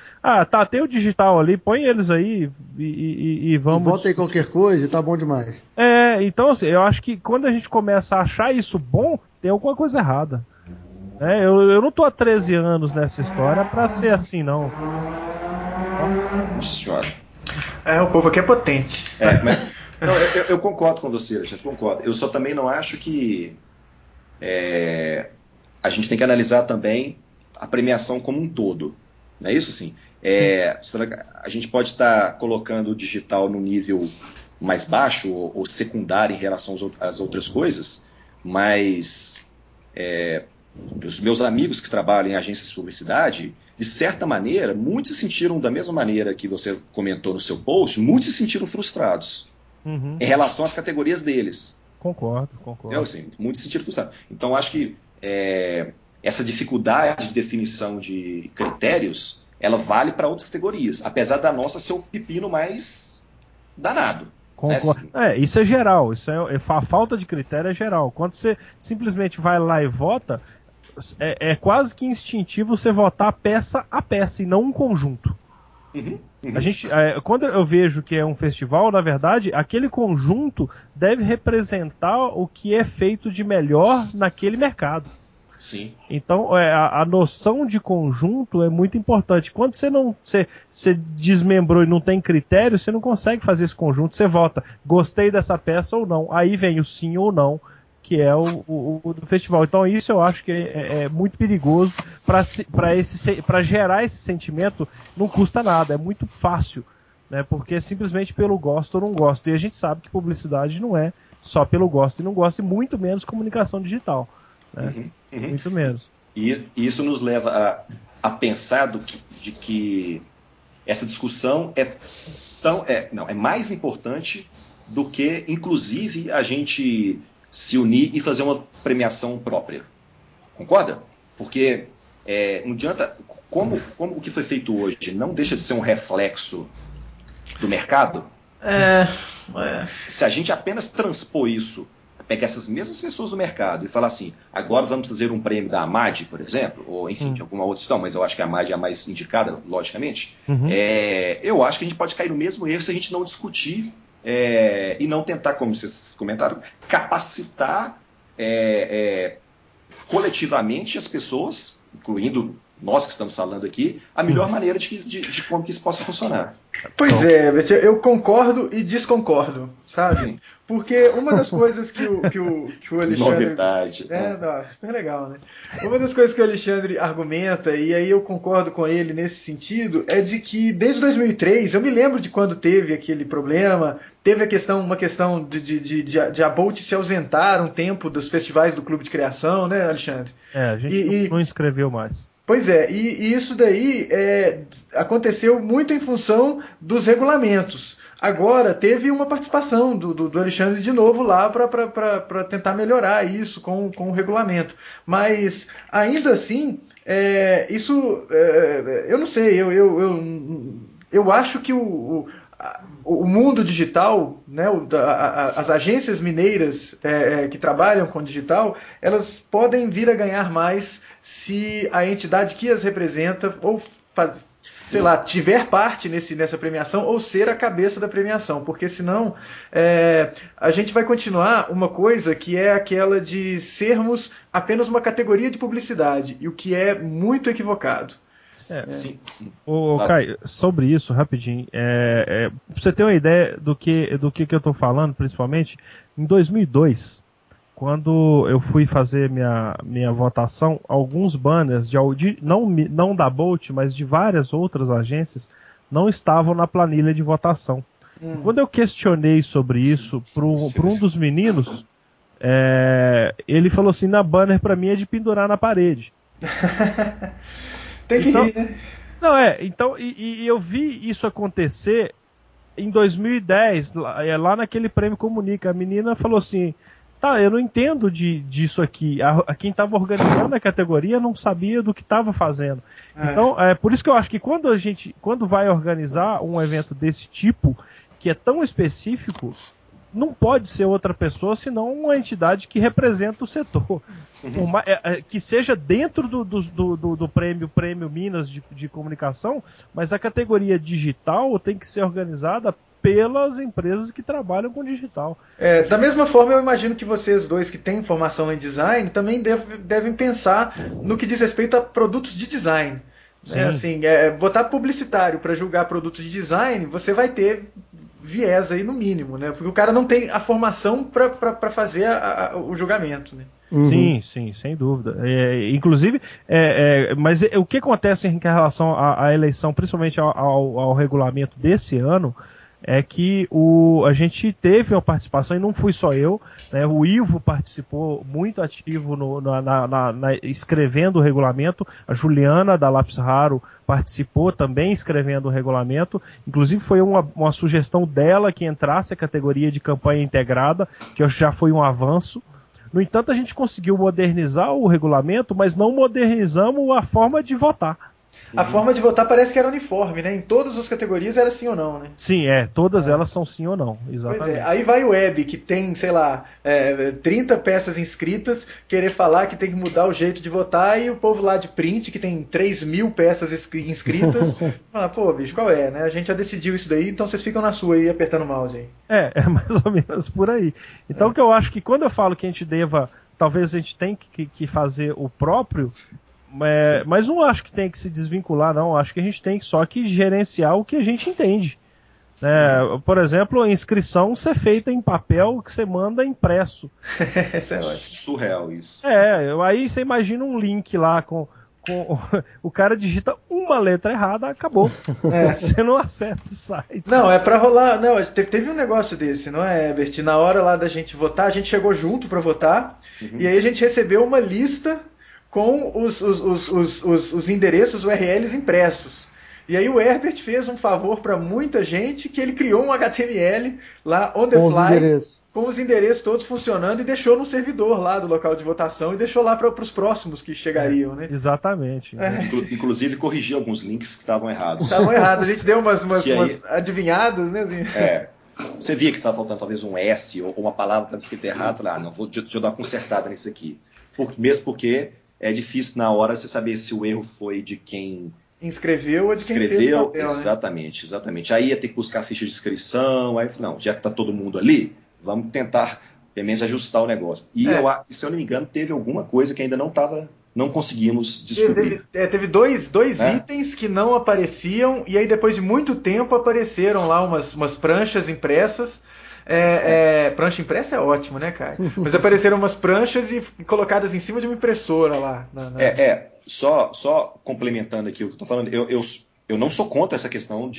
Tem o digital ali, põe eles aí e vamos... Volta aí qualquer coisa e tá bom demais. Então assim, eu acho que quando a gente começa a achar isso bom, tem alguma coisa errada. Eu não tô há 13 anos nessa história pra ser assim, não. Nossa senhora. O povo aqui é potente. Eu concordo com você, eu concordo. Eu só também não acho que a gente tem que analisar também a premiação como um todo. Não é isso? Assim, a gente pode estar colocando o digital no nível mais baixo ou secundário em relação às outras coisas, mas os meus amigos que trabalham em agências de publicidade, de certa maneira, muitos se sentiram da mesma maneira que você comentou no seu post, muitos se sentiram frustrados em relação às categorias deles. Concordo. Assim, muitos se sentiram frustrados. Então, acho que essa dificuldade de definição de critérios ela vale para outras categorias, apesar da nossa ser o pepino mais danado. Isso é geral, a falta de critério é geral. Quando você simplesmente vai lá e vota, é quase que instintivo você votar peça a peça e não um conjunto. Quando eu vejo que é um festival, na verdade, aquele conjunto deve representar o que é feito de melhor naquele mercado. Sim. Então, a noção de conjunto é muito importante. Quando você desmembrou e não tem critério, você não consegue fazer esse conjunto. Você vota, gostei dessa peça ou não. Aí vem o sim ou não, que é o do festival. Então, isso eu acho que é muito perigoso. Para gerar esse sentimento, não custa nada, é muito fácil. Né? Porque é simplesmente pelo gosto ou não gosto. E a gente sabe que publicidade não é só pelo gosto e não gosto, e muito menos comunicação digital. Né? Muito menos. E isso nos leva a pensar de que essa discussão é mais importante do que, inclusive, a gente se unir e fazer uma premiação própria. Concorda? Porque não adianta, como o que foi feito hoje não deixa de ser um reflexo do mercado, se a gente apenas transpor isso, pegar essas mesmas pessoas do mercado e falar assim, agora vamos fazer um prêmio da AMAD, por exemplo, ou enfim, de alguma outra história, mas eu acho que a AMAD é a mais indicada, logicamente, eu acho que a gente pode cair no mesmo erro se a gente não discutir e não tentar, como vocês comentaram, capacitar coletivamente as pessoas, incluindo nós que estamos falando aqui, a melhor maneira de como que isso possa funcionar. Pois eu concordo e desconcordo, sabe? Porque uma das coisas que o Alexandre... Novidade. Super legal, né? Uma das coisas que o Alexandre argumenta, e aí eu concordo com ele nesse sentido, é de que desde 2003, eu me lembro de quando teve aquele problema, teve uma questão de a Bolt se ausentar um tempo dos festivais do Clube de Criação, né, Alexandre? A gente não inscreveu mais. Pois e isso daí aconteceu muito em função dos regulamentos. Agora, teve uma participação do Alexandre de novo lá para tentar melhorar isso com o regulamento. Mas, ainda assim, eu não sei, eu acho que o mundo digital, né, as agências mineiras que trabalham com digital, elas podem vir a ganhar mais se a entidade que as representa tiver parte nessa premiação ou ser a cabeça da premiação, porque senão a gente vai continuar uma coisa que é aquela de sermos apenas uma categoria de publicidade, e o que é muito equivocado. Sim. Caio, sobre isso, rapidinho, pra você ter uma ideia do que eu estou falando, principalmente, em 2002, quando eu fui fazer minha votação, alguns banners, não da Bolt, mas de várias outras agências, não estavam na planilha de votação. Quando eu questionei sobre isso para um dos meninos, ele falou assim, na banner para mim é de pendurar na parede. Tem que rir, né? Não, então, e eu vi isso acontecer em 2010, lá naquele Prêmio Comunica. A menina falou assim, eu não entendo disso aqui. Quem estava organizando a categoria não sabia do que estava fazendo. Então, por isso que eu acho que quando vai organizar um evento desse tipo, que é tão específico, não pode ser outra pessoa senão uma entidade que representa o setor. Que seja dentro do prêmio Minas de comunicação, mas a categoria digital tem que ser organizada pelas empresas que trabalham com digital. Da mesma forma, eu imagino que vocês dois que têm formação em design também devem pensar no que diz respeito a produtos de design. Assim, botar publicitário para julgar produto de design, você vai ter viés aí no mínimo, né? Porque o cara não tem a formação para fazer o julgamento, né? Sim, sem dúvida. Inclusive, mas o que acontece em relação à eleição, principalmente ao regulamento desse ano, é que a gente teve uma participação, e não fui só eu, né, o Ivo participou muito ativo escrevendo o regulamento, a Juliana da Lápis Raro participou também escrevendo o regulamento, inclusive foi uma sugestão dela que entrasse a categoria de campanha integrada, que já foi um avanço. No entanto, a gente conseguiu modernizar o regulamento, mas não modernizamos a forma de votar. A forma de votar parece que era uniforme, né? Em todas as categorias era sim ou não, né? Sim, todas elas são sim ou não, exatamente. Pois é, aí vai o Web, que tem, sei lá, 30 peças inscritas, querer falar que tem que mudar o jeito de votar, e o povo lá de print, que tem 3.000 peças inscritas, fala, pô, bicho, qual é, né? A gente já decidiu isso daí, então vocês ficam na sua aí, apertando o mouse aí. É mais ou menos por aí. Então, o que eu acho que quando eu falo que a gente deva, talvez a gente tenha que fazer o próprio, mas não acho que tem que se desvincular, não. Acho que a gente tem só que gerenciar o que a gente entende. Por exemplo, a inscrição ser feita em papel que você manda impresso. Isso é surreal, isso. Aí você imagina um link lá com o cara digita uma letra errada, acabou. Você não acessa o site. Não, é pra rolar. Não, teve um negócio desse, não é, Herbert? Na hora lá da gente votar, a gente chegou junto pra votar, e aí a gente recebeu uma lista com os endereços URLs impressos. E aí o Herbert fez um favor para muita gente, que ele criou um HTML lá on the fly, com os endereços todos funcionando, e deixou no servidor lá do local de votação, e deixou lá para os próximos que chegariam, né? Exatamente. Inclusive corrigiu alguns links que estavam errados. Estavam errados, a gente deu umas adivinhadas, né? Assim. Você via que estava faltando talvez um S ou uma palavra que estava escrita errada, não, deixa eu dar uma consertada nisso aqui. Mesmo porque é difícil na hora você saber se o erro foi de quem inscreveu ou de quem fez o papel, exatamente. Aí ia ter que buscar a ficha de inscrição, aí não, já que está todo mundo ali, vamos tentar pelo menos ajustar o negócio. E se eu não me engano, teve alguma coisa que ainda não conseguimos descobrir. Teve dois itens que não apareciam, e aí depois de muito tempo apareceram lá umas pranchas impressas. Prancha impressa é ótimo, né, cara? Mas apareceram umas pranchas e colocadas em cima de uma impressora lá. Só complementando aqui o que eu estou falando, eu não sou contra essa questão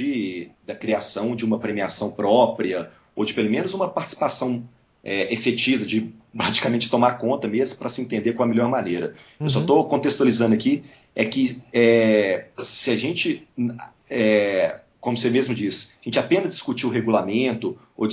da criação de uma premiação própria, ou de pelo menos uma participação efetiva, de praticamente tomar conta mesmo, para se entender com a melhor maneira. Eu só estou contextualizando aqui, que se a gente... como você mesmo disse, a gente apenas discutir o regulamento ou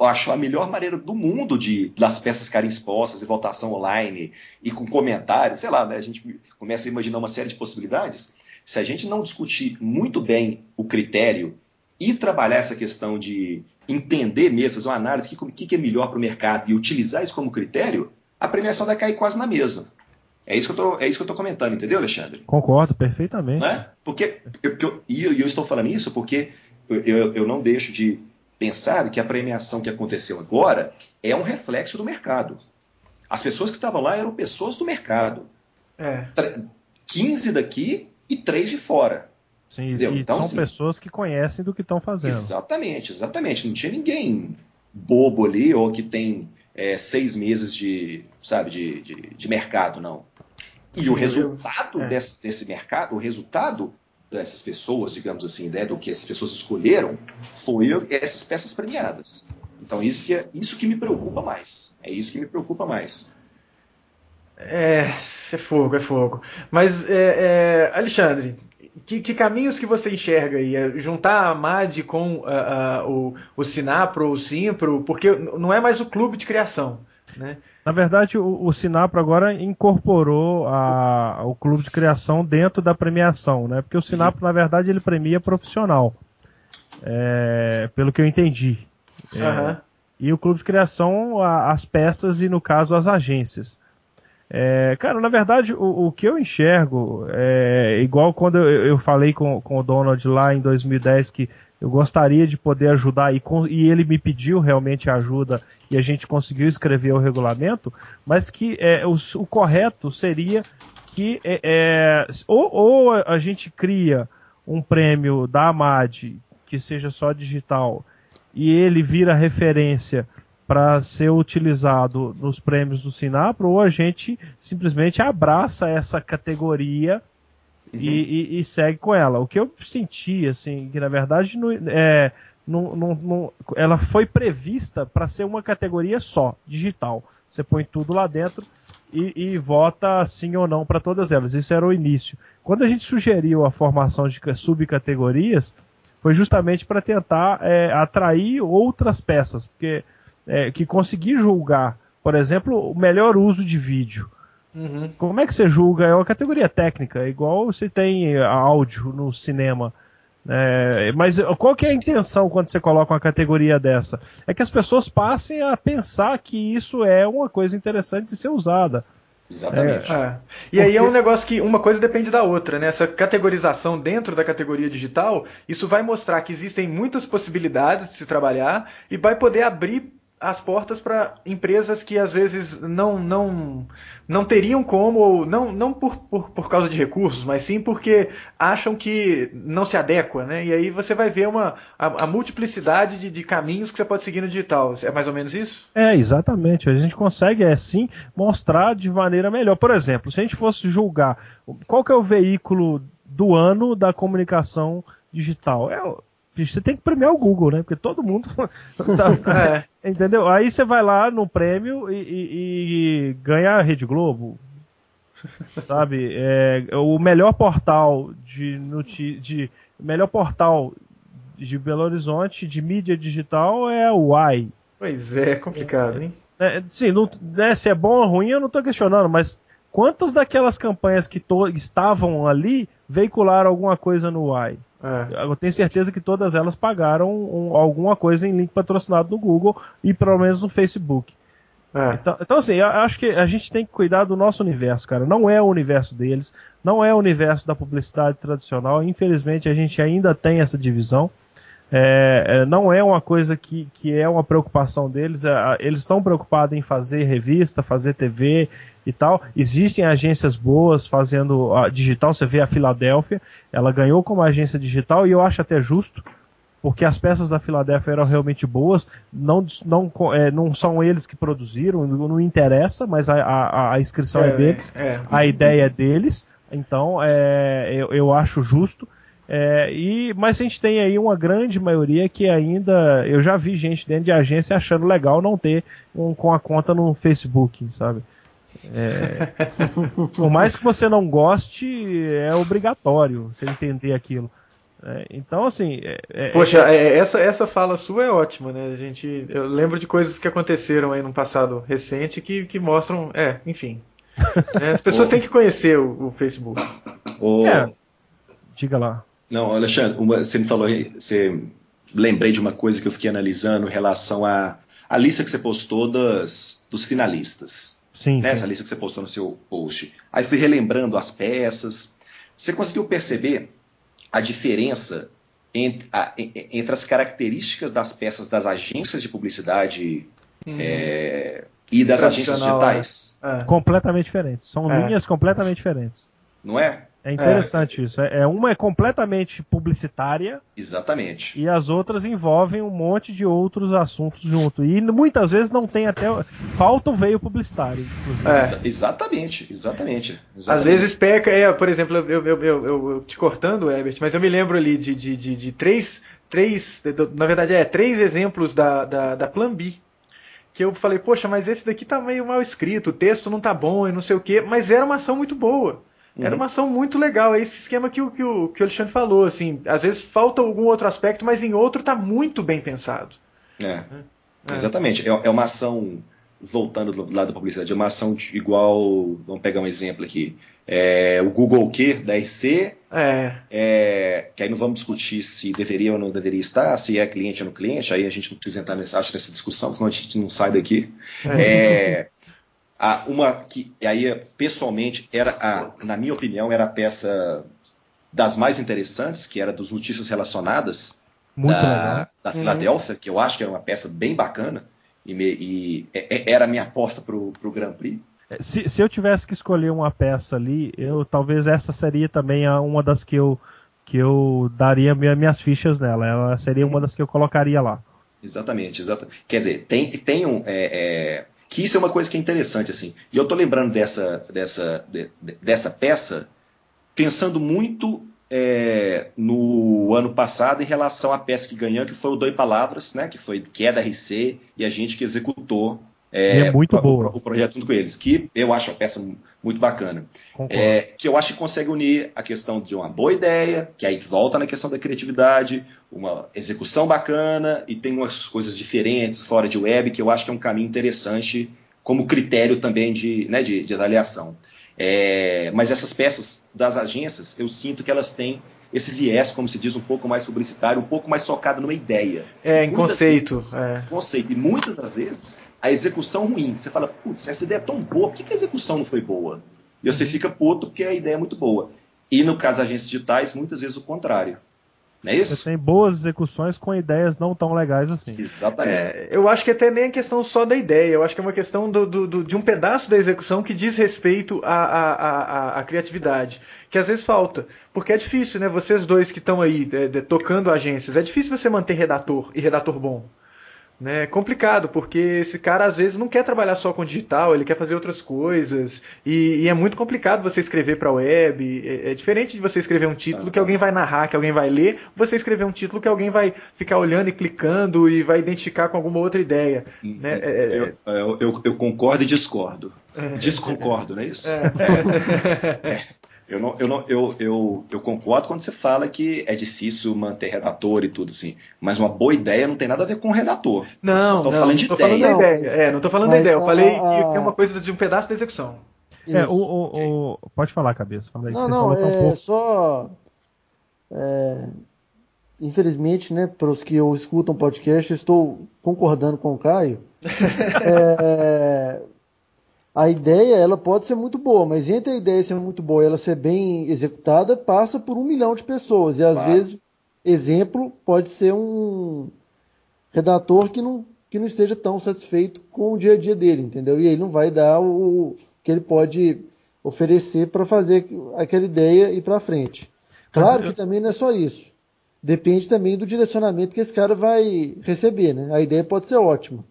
achou a melhor maneira do mundo das peças ficarem expostas e votação online e com comentários, sei lá, né, a gente começa a imaginar uma série de possibilidades. Se a gente não discutir muito bem o critério e trabalhar essa questão de entender mesmo, fazer uma análise, o que é melhor para o mercado e utilizar isso como critério, a premiação vai cair quase na mesma. É isso que eu estou comentando, entendeu, Alexandre? Concordo perfeitamente. Não é? Porque eu estou falando isso porque eu não deixo de pensar que a premiação que aconteceu agora é um reflexo do mercado. As pessoas que estavam lá eram pessoas do mercado. 15 daqui e 3 de fora. Sim, entendeu? Então, são pessoas que conhecem do que estão fazendo. Exatamente. Não tinha ninguém bobo ali ou que tem 6 meses de mercado, não. E sim, o resultado desse mercado, o resultado dessas pessoas, digamos assim, do que essas pessoas escolheram, foi essas peças premiadas. Então isso que me preocupa mais. É isso que me preocupa mais. É fogo. Mas, Alexandre, que caminhos que você enxerga aí? Juntar a MAD com o Sinapro, o Simpro, porque não é mais o clube de criação, né? Na verdade, o Sinapro agora incorporou o clube de criação dentro da premiação, né? Porque o Sinapro, na verdade, ele premia profissional, pelo que eu entendi. E o clube de criação, as peças e, no caso, as agências. Cara, na verdade, o que eu enxergo igual quando eu falei com o Donald lá em 2010 que eu gostaria de poder ajudar e ele me pediu realmente ajuda e a gente conseguiu escrever o regulamento, mas que o correto seria que ou a gente cria um prêmio da AMAD que seja só digital e ele vira referência para ser utilizado nos prêmios do Sinapro, ou a gente simplesmente abraça essa categoria e segue com ela. O que eu senti, assim, que na verdade ela foi prevista para ser uma categoria só, digital. Você põe tudo lá dentro e vota sim ou não para todas elas. Isso era o início. Quando a gente sugeriu a formação de subcategorias, foi justamente para tentar atrair outras peças, porque que conseguir julgar, por exemplo, o melhor uso de vídeo. Uhum. Como é que você julga? É uma categoria técnica, é igual você tem áudio no cinema. Mas qual que é a intenção quando você coloca uma categoria dessa? É que as pessoas passem a pensar que isso é uma coisa interessante de ser usada. Exatamente. E aí é um negócio que uma coisa depende da outra, né? Essa categorização dentro da categoria digital, isso vai mostrar que existem muitas possibilidades de se trabalhar e vai poder abrir as portas para empresas que às vezes não teriam como, ou não por causa de recursos, mas sim porque acham que não se adequa, né? E aí você vai ver a multiplicidade de caminhos que você pode seguir no digital. É mais ou menos isso? Exatamente. A gente consegue, sim, mostrar de maneira melhor. Por exemplo, se a gente fosse julgar qual que é o veículo do ano da comunicação digital, você tem que premiar o Google, né? Porque todo mundo entendeu? Aí você vai lá no prêmio e ganha a Rede Globo, sabe? O melhor portal melhor portal de Belo Horizonte de mídia digital é o UAI. Pois é complicado, hein? Sim, se é bom ou ruim eu não estou questionando, mas quantas daquelas campanhas que estavam ali veicularam alguma coisa no UAI? Eu tenho certeza que todas elas pagaram alguma coisa em link patrocinado no Google e pelo menos no Facebook. Então, assim, eu acho que a gente tem que cuidar do nosso universo, cara. Não é o universo deles, não é o universo da publicidade tradicional. Infelizmente, a gente ainda tem essa divisão. Não é uma coisa que é uma preocupação deles. Eles estão preocupados em fazer revista, fazer TV e tal. Existem agências boas fazendo digital. Você vê a Filadélfia, ela ganhou como agência digital e eu acho até justo, porque as peças da Filadélfia eram realmente boas. Não são eles que produziram, não interessa, mas a inscrição é deles, a ideia é deles. Então eu acho justo. Mas a gente tem aí uma grande maioria que ainda, eu já vi gente dentro de agência achando legal não ter com a conta no Facebook, sabe? Por mais que você não goste, é obrigatório você entender aquilo. Então, assim... Poxa, essa fala sua é ótima, né? Eu lembro de coisas que aconteceram aí no passado recente que mostram... enfim. As pessoas têm que conhecer o Facebook. Diga lá. Não, Alexandre, você me falou, lembrei de uma coisa que eu fiquei analisando em relação à lista que você postou dos finalistas. Sim, né? Essa lista que você postou no seu post. Aí fui relembrando as peças. Você conseguiu perceber a diferença entre as características das peças das agências de publicidade e das agências digitais? Completamente diferentes. São linhas completamente diferentes. Não é? É interessante isso. Uma é completamente publicitária. Exatamente. E as outras envolvem um monte de outros assuntos junto. E muitas vezes não tem até... Falta o veio publicitário, inclusive. Exatamente. Às vezes peca... por exemplo, eu te cortando, Herbert, mas eu me lembro ali de três exemplos da Plan B. Que eu falei, poxa, mas esse daqui tá meio mal escrito, o texto não tá bom e não sei o quê. Mas era uma ação muito boa. Era uma ação muito legal, é esse esquema que o Alexandre falou, assim, às vezes falta algum outro aspecto, mas em outro está muito bem pensado. Exatamente, é uma ação, voltando do lado da publicidade, é uma ação igual, vamos pegar um exemplo aqui, o Google Q da RC, que aí não vamos discutir se deveria ou não deveria estar, se é cliente ou não cliente, aí a gente não precisa entrar nessa discussão, senão a gente não sai daqui. Uma que aí pessoalmente na minha opinião era a peça das mais interessantes, que era dos Notícias Relacionadas da Filadélfia, que eu acho que era uma peça bem bacana e era a minha aposta para o Grand Prix. Se eu tivesse que escolher uma peça ali, talvez essa seria também uma das que eu daria minhas fichas nela. Ela seria uma das que eu colocaria lá. Exatamente. Quer dizer, tem um que isso é uma coisa que é interessante, assim. E eu estou lembrando dessa peça pensando muito no ano passado em relação à peça que ganhou, que foi o Doi Palavras, né, que é da RC, e a gente que executou é muito boa. O projeto junto com eles, que eu acho uma peça muito bacana. Que eu acho que consegue unir a questão de uma boa ideia, que aí volta na questão da criatividade, uma execução bacana, e tem umas coisas diferentes, fora de web, que eu acho que é um caminho interessante como critério também de avaliação. Mas essas peças das agências, eu sinto que elas têm esse viés, como se diz, um pouco mais publicitário, um pouco mais focado numa ideia. Em conceito. Conceito. E muitas das vezes, a execução ruim. Você fala, putz, essa ideia é tão boa, por que a execução não foi boa? E você fica puto porque a ideia é muito boa. E no caso das agências digitais, muitas vezes o contrário. Não é isso? Você tem boas execuções com ideias não tão legais assim. Exatamente. Eu acho que até nem é questão só da ideia, eu acho que é uma questão de um pedaço da execução que diz respeito à criatividade, que às vezes falta, porque é difícil, né? Vocês dois que estão aí tocando agências, é difícil você manter redator e redator bom. É complicado, porque esse cara às vezes não quer trabalhar só com digital, ele quer fazer outras coisas, e é muito complicado você escrever para a web. É diferente de você escrever um título que alguém vai narrar, que alguém vai ler, você escrever um título que alguém vai ficar olhando e clicando e vai identificar com alguma outra ideia. Né? Eu concordo e discordo. Desconcordo, não é isso? Eu concordo quando você fala que é difícil manter redator e tudo assim, mas uma boa ideia não tem nada a ver com redator. Não estou falando da ideia. Não estou falando da ideia. Eu falei que é uma coisa de um pedaço da execução. Pode falar, Cabeça. Fala aí, só infelizmente, né, para os que escutam podcast, eu estou concordando com o Caio. A ideia, ela pode ser muito boa, mas entre a ideia ser muito boa e ela ser bem executada, passa por 1 milhão de pessoas. E às vezes, exemplo, pode ser um redator que não esteja tão satisfeito com o dia a dia dele, entendeu? E ele não vai dar o que ele pode oferecer para fazer aquela ideia ir para frente. Claro que também não é só isso. Depende também do direcionamento que esse cara vai receber, né? A ideia pode ser ótima.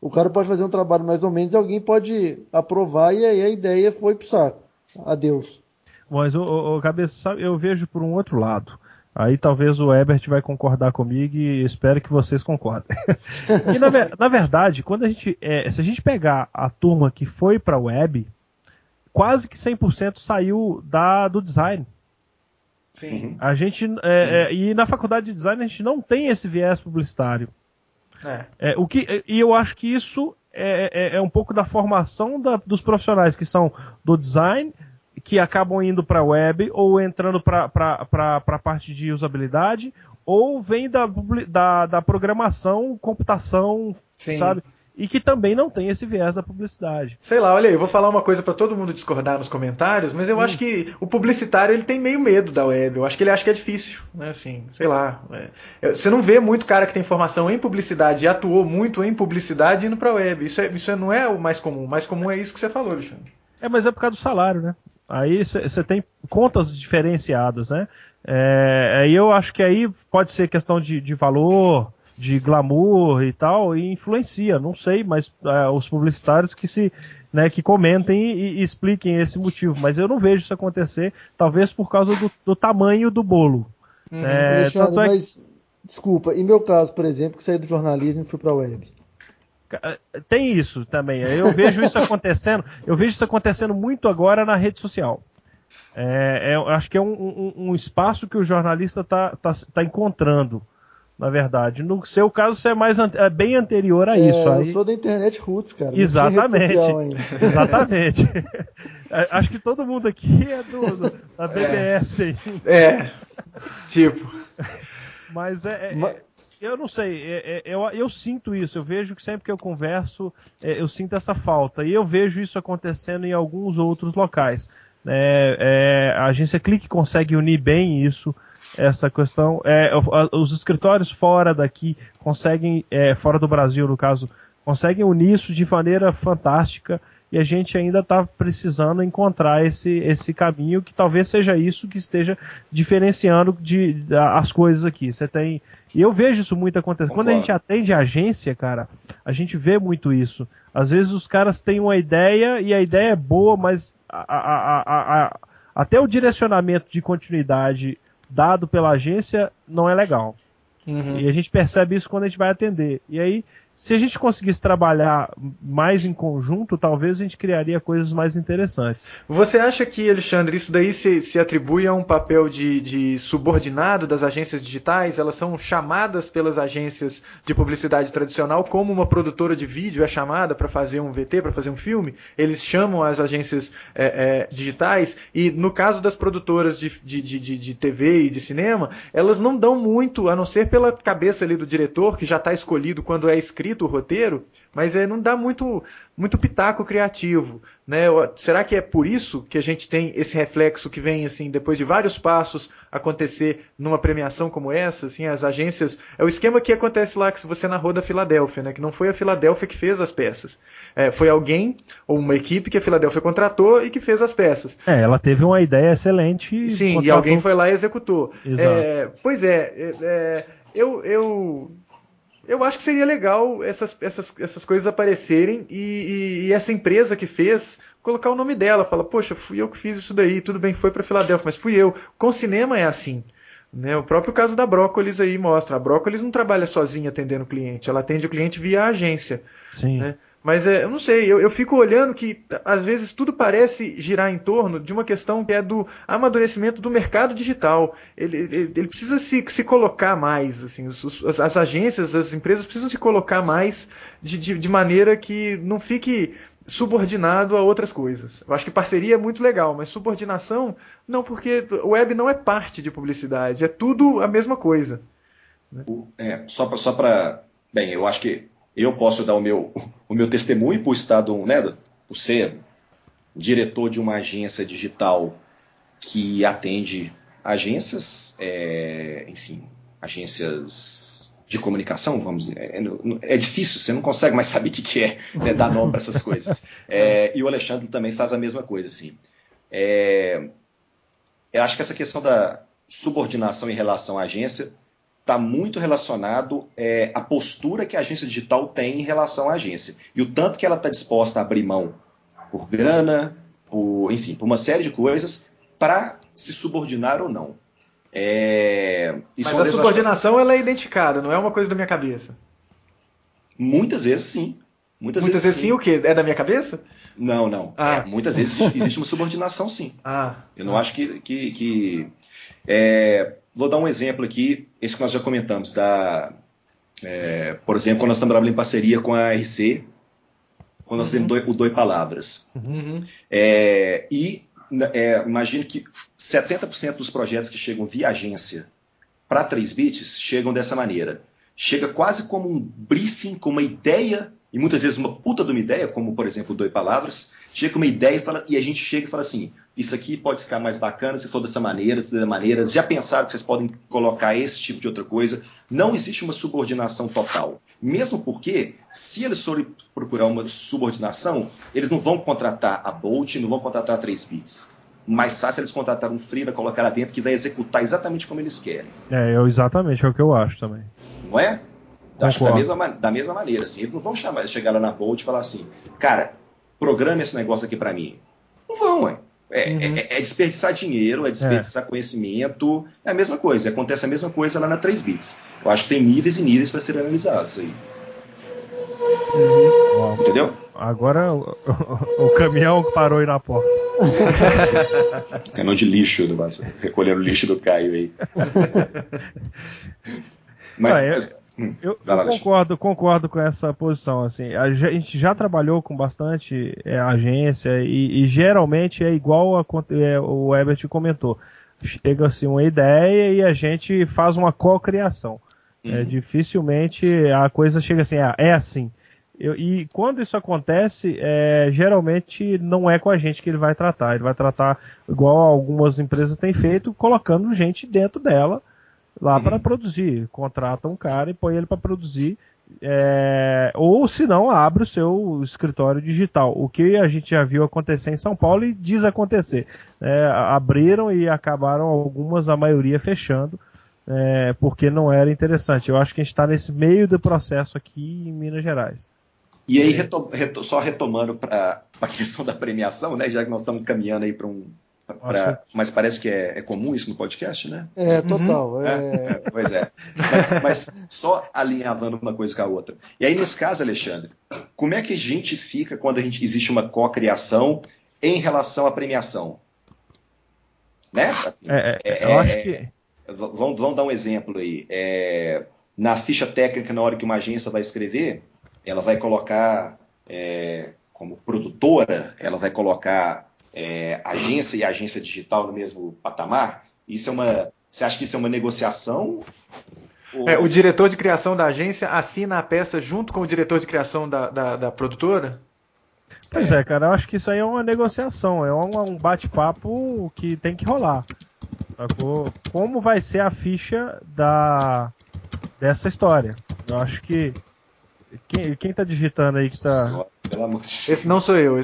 O cara pode fazer um trabalho mais ou menos, alguém pode aprovar e aí a ideia foi pro saco. Adeus. Mas, Cabeça, sabe, eu vejo por um outro lado. Aí talvez o Ebert vai concordar comigo e espero que vocês concordem. E na verdade, quando se a gente pegar a turma que foi para a web, quase que 100% saiu do design. Sim. A gente, e na faculdade de design a gente não tem esse viés publicitário. E eu acho que isso é um pouco da formação dos profissionais que são do design, que acabam indo para a web ou entrando para a parte de usabilidade, ou vem da programação, computação, Sim. Sabe? E que também não tem esse viés da publicidade. Sei lá, olha aí, eu vou falar uma coisa para todo mundo discordar nos comentários, mas eu acho que o publicitário ele tem meio medo da web. Eu acho que ele acha que é difícil, né? Assim, sei lá. Você não vê muito cara que tem formação em publicidade e atuou muito em publicidade indo para a web. Isso não é o mais comum. O mais comum é isso que você falou, Alexandre. Mas é por causa do salário, né? Aí você tem contas diferenciadas, né? Aí eu acho que aí pode ser questão de valor, de glamour e tal, e influencia, não sei, mas os publicitários que comentem e expliquem esse motivo, mas eu não vejo isso acontecer, talvez por causa do tamanho do bolo. Alexandre, mas, desculpa, em meu caso, por exemplo, que saí do jornalismo e fui para a web. Tem isso também, eu vejo isso acontecendo muito agora na rede social. Eu acho que é um espaço que o jornalista tá encontrando, na verdade. No seu caso, você é bem anterior a isso. Eu sou da internet roots, cara. Exatamente. Exatamente. Acho que todo mundo aqui é da BBS aí. Tipo. Mas eu não sei, eu sinto isso, eu vejo que sempre que eu converso, eu sinto essa falta. E eu vejo isso acontecendo em alguns outros locais. A agência Clique consegue unir bem isso, essa questão. Os escritórios fora daqui conseguem, fora do Brasil no caso, conseguem unir isso de maneira fantástica, e a gente ainda está precisando encontrar esse caminho, que talvez seja isso que esteja diferenciando as coisas aqui. E eu vejo isso muito acontecer. Quando a gente atende a agência, cara, a gente vê muito isso. Às vezes os caras têm uma ideia e a ideia é boa, mas até o direcionamento de continuidade dado pela agência não é legal. E a gente percebe isso quando a gente vai atender. E aí se a gente conseguisse trabalhar mais em conjunto, talvez a gente criaria coisas mais interessantes. Você acha que, Alexandre, isso daí se atribui a um papel de subordinado das agências digitais? Elas são chamadas pelas agências de publicidade tradicional, como uma produtora de vídeo é chamada para fazer um VT, para fazer um filme? Eles chamam as agências digitais, e no caso das produtoras de TV e de cinema, elas não dão muito, a não ser pela cabeça ali do diretor, que já está escolhido quando é escrito o roteiro, mas não dá muito pitaco criativo, né? Será que é por isso que a gente tem esse reflexo que vem assim depois de vários passos acontecer numa premiação como essa? Assim, as agências, é o esquema que acontece lá que você narrou da Filadélfia, né? Que não foi a Filadélfia que fez as peças, foi alguém ou uma equipe que a Filadélfia contratou e que fez as peças. Ela teve uma ideia excelente. Sim, contratou... e alguém foi lá e executou. Pois eu acho que seria legal essas coisas aparecerem e essa empresa que fez colocar o nome dela, fala, poxa, fui eu que fiz isso daí, tudo bem que foi para Filadélfia, mas fui eu. Com cinema é assim, né? O próprio caso da Brócolis aí mostra, a Brócolis não trabalha sozinha atendendo o cliente, ela atende o cliente via agência. Sim. Né? Mas eu não sei, eu fico olhando que às vezes tudo parece girar em torno de uma questão que é do amadurecimento do mercado digital. Ele precisa se colocar mais, assim, as agências, as empresas precisam se colocar mais de maneira que não fique subordinado a outras coisas. Eu acho que parceria é muito legal, mas subordinação não, porque o web não é parte de publicidade, é tudo a mesma coisa. Né? Só para... Bem, eu acho que eu posso dar o meu testemunho por estar por ser diretor de uma agência digital que atende agências, agências de comunicação, vamos dizer. É difícil, você não consegue mais saber o que é, né, dar nome para essas coisas. E o Alexandre também faz a mesma coisa. Assim. Eu acho que essa questão da subordinação em relação à agência está muito relacionado à postura que a agência digital tem em relação à agência. E o tanto que ela está disposta a abrir mão por grana, por uma série de coisas, para se subordinar ou não. Mas a subordinação ela é identificada, não é uma coisa da minha cabeça? Muitas vezes sim. Muitas vezes sim o quê? É da minha cabeça? Não. Muitas vezes existe uma subordinação sim. Eu não acho que vou dar um exemplo aqui, esse que nós já comentamos, por exemplo, quando nós estamos trabalhando em parceria com a RC, quando nós temos o Doi Palavras. Imagine que 70% dos projetos que chegam via agência para 3 bits chegam dessa maneira. Chega quase como um briefing, com uma ideia, e muitas vezes uma puta de uma ideia, como por exemplo o Doi Palavras, chega com uma ideia e a gente chega e fala assim, isso aqui pode ficar mais bacana se for dessa maneira, já pensaram que vocês podem colocar esse tipo de outra coisa. Não existe uma subordinação total. Mesmo porque, se eles forem procurar uma subordinação, eles não vão contratar a Bolt, não vão contratar a 3 bits. Mais fácil eles contratar um freela, colocar lá dentro, que vai executar exatamente como eles querem. Exatamente, é o que eu acho também. Não é? Acho que da mesma maneira. Assim, eles não vão chegar lá na Bolt e falar assim, cara, programa esse negócio aqui para mim. Não vão, ué. É desperdiçar dinheiro, é desperdiçar conhecimento, é a mesma coisa, acontece a mesma coisa lá na 3 bits. Eu acho que tem níveis e níveis para serem analisados aí. Entendeu? Agora o caminhão parou aí na porta. Caminhão de lixo, recolhendo o lixo do Caio aí. Eu concordo com essa posição. Assim, a gente já trabalhou com bastante agência e geralmente é igual o Herbert comentou. Chega assim uma ideia e a gente faz uma cocriação. Dificilmente a coisa chega assim, é assim. E quando isso acontece, geralmente não é com a gente que ele vai tratar. Ele vai tratar igual algumas empresas têm feito, colocando gente dentro dela lá para produzir. Contrata um cara e põe ele para produzir, ou se não, abre o seu escritório digital, o que a gente já viu acontecer em São Paulo e diz acontecer. Abriram e acabaram a maioria fechando, porque não era interessante. Eu acho que a gente está nesse meio do processo aqui em Minas Gerais. E aí, só retomando para a questão da premiação, né, já que nós estamos caminhando aí para Mas parece que é comum isso no podcast, né? Total. Pois é. Mas só alinhavando uma coisa com a outra. E aí, nesse caso, Alexandre, como é que a gente fica quando existe uma cocriação em relação à premiação? Né? Assim, eu acho que... Vamos dar um exemplo aí. Na ficha técnica, na hora que uma agência vai escrever, ela vai colocar como produtora, ela vai colocar agência e agência digital no mesmo patamar. Você acha que isso é uma negociação? O diretor de criação da agência assina a peça junto com o diretor de criação da produtora? Pois cara, eu acho que isso aí é uma negociação, é um bate-papo que tem que rolar. Como vai ser a ficha dessa história? Eu acho que quem tá digitando aí que tá... Pelo amor de Deus. Esse não sou eu.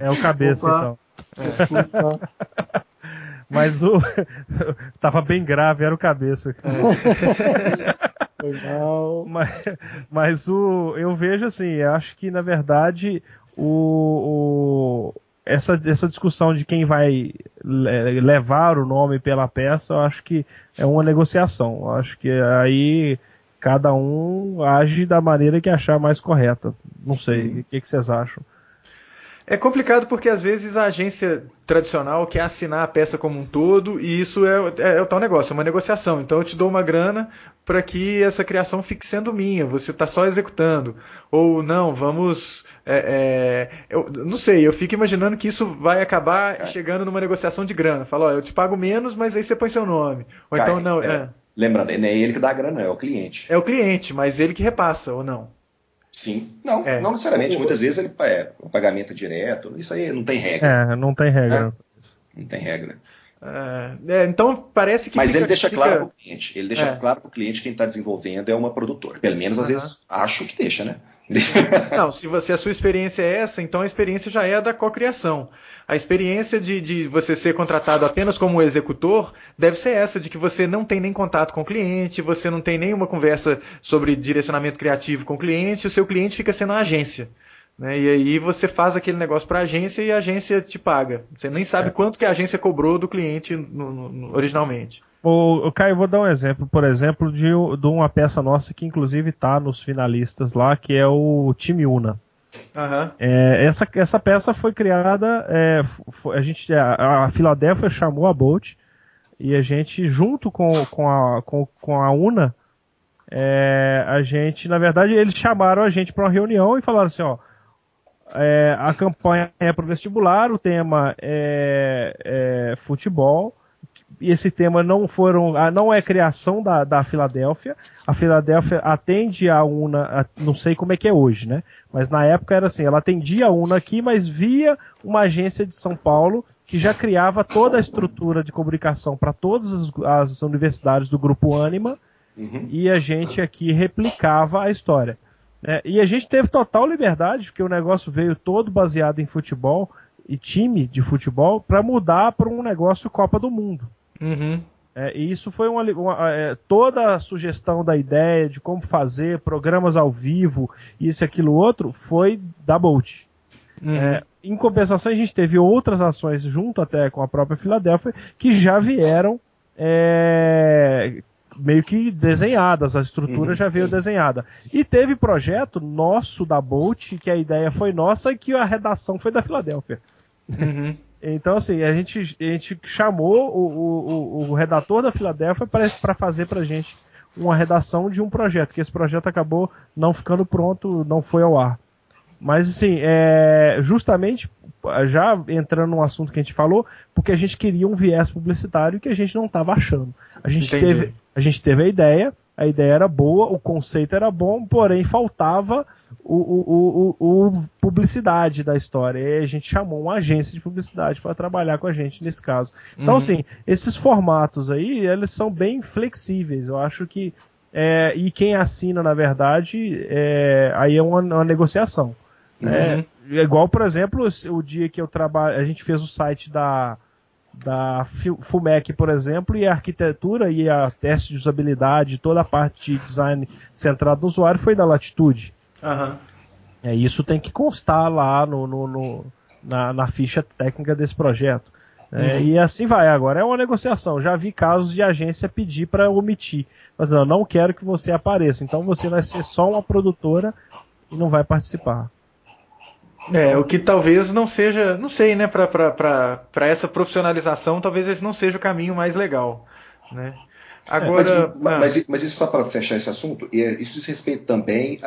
É o cabeça, então. Mas tava bem grave, era o cabeça. Mas eu vejo assim, eu acho que na verdade essa discussão de quem vai levar o nome pela peça, eu acho que é uma negociação. Eu acho que aí cada um age da maneira que achar mais correta. Não sei, o que vocês acham? É complicado porque às vezes a agência tradicional quer assinar a peça como um todo e isso é o tal negócio, é uma negociação. Então eu te dou uma grana para que essa criação fique sendo minha, você está só executando. Ou não, vamos... eu não sei, eu fico imaginando que isso vai acabar chegando numa negociação de grana. Fala, eu te pago menos, mas aí você põe seu nome. Ou então não... Lembrando, não é ele que dá a grana, é o cliente. É o cliente, mas ele que repassa, ou não? Sim. Não necessariamente. Muitas vezes o pagamento direto. Isso aí não tem regra. Não tem regra. Não tem regra. Então parece que... Mas ele deixa claro para o cliente. Ele deixa claro para o cliente que quem está desenvolvendo é uma produtora. Pelo menos às vezes acho que deixa, né? Não, se a sua experiência é essa, então a experiência já é a da cocriação. A experiência de você ser contratado apenas como executor deve ser essa, de que você não tem nem contato com o cliente, você não tem nenhuma conversa sobre direcionamento criativo com o cliente, o seu cliente fica sendo a agência. Né? E aí você faz aquele negócio para a agência e a agência te paga. Você nem sabe quanto que a agência cobrou do cliente originalmente. Caio, vou dar um exemplo, por exemplo, de uma peça nossa que inclusive está nos finalistas lá, que é o Time Una. Essa peça foi criada, a Filadélfia chamou a Bolt e a gente, junto com a Una, a gente, na verdade, eles chamaram a gente para uma reunião e falaram assim, a campanha é para o vestibular, o tema é futebol, e esse tema não é criação da Filadélfia. A Filadélfia atende a Una, não sei como é que é hoje, né? Mas na época era assim, ela atendia a Una aqui, mas via uma agência de São Paulo que já criava toda a estrutura de comunicação para todas as universidades do Grupo Ânima, e a gente aqui replicava a história. E a gente teve total liberdade, porque o negócio veio todo baseado em futebol e time de futebol, para mudar para um negócio Copa do Mundo. E isso foi toda a sugestão da ideia de como fazer programas ao vivo, isso e aquilo outro, foi da Bolt. Em compensação, a gente teve outras ações junto até com a própria Filadélfia que já vieram meio que desenhadas, a estrutura já veio desenhada. E teve projeto nosso da Bolt, que a ideia foi nossa e que a redação foi da Filadélfia. Então, assim, a gente chamou o redator da Filadélfia para fazer pra gente uma redação de um projeto, que esse projeto acabou não ficando pronto, não foi ao ar. Mas, assim, justamente, já entrando num assunto que a gente falou, porque a gente queria um viés publicitário que a gente não estava achando. A gente teve a ideia era boa, o conceito era bom, porém faltava o publicidade da história. E aí a gente chamou uma agência de publicidade para trabalhar com a gente nesse caso. Então, assim, esses formatos aí, eles são bem flexíveis. Eu acho que e quem assina, na verdade, aí é uma negociação. Igual, por exemplo, o dia que a gente fez o site da FUMEC, por exemplo, e a arquitetura e a teste de usabilidade, toda a parte de design centrado no usuário foi da Latitude. Isso tem que constar lá na ficha técnica desse projeto. E assim vai. Agora é uma negociação. Já vi casos de agência pedir para omitir. Mas não quero que você apareça. Então você vai ser só uma produtora e não vai participar. O que talvez não seja, não sei, né, para essa profissionalização, talvez esse não seja o caminho mais legal, né? Agora, mas isso só para fechar esse assunto, isso diz respeito também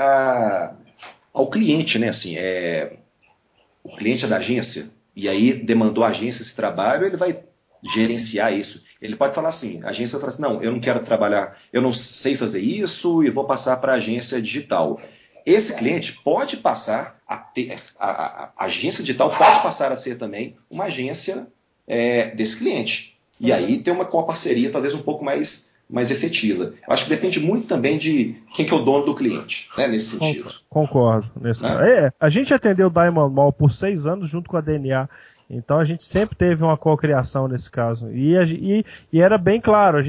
ao cliente, né? Assim, o cliente é da agência e aí demandou a agência esse trabalho, ele vai gerenciar isso. Ele pode falar assim, a agência fala assim, não, eu não quero trabalhar, eu não sei fazer isso e vou passar para a agência digital. Esse cliente pode passar a ter, a agência digital pode passar a ser também uma agência desse cliente. E aí tem uma parceria talvez um pouco mais efetiva. Eu acho que depende muito também de quem que é o dono do cliente, né, nesse sentido. Concordo. A gente atendeu o Diamond Mall por 6 anos junto com a DNA. Então a gente sempre teve uma cocriação nesse caso. E era bem claro,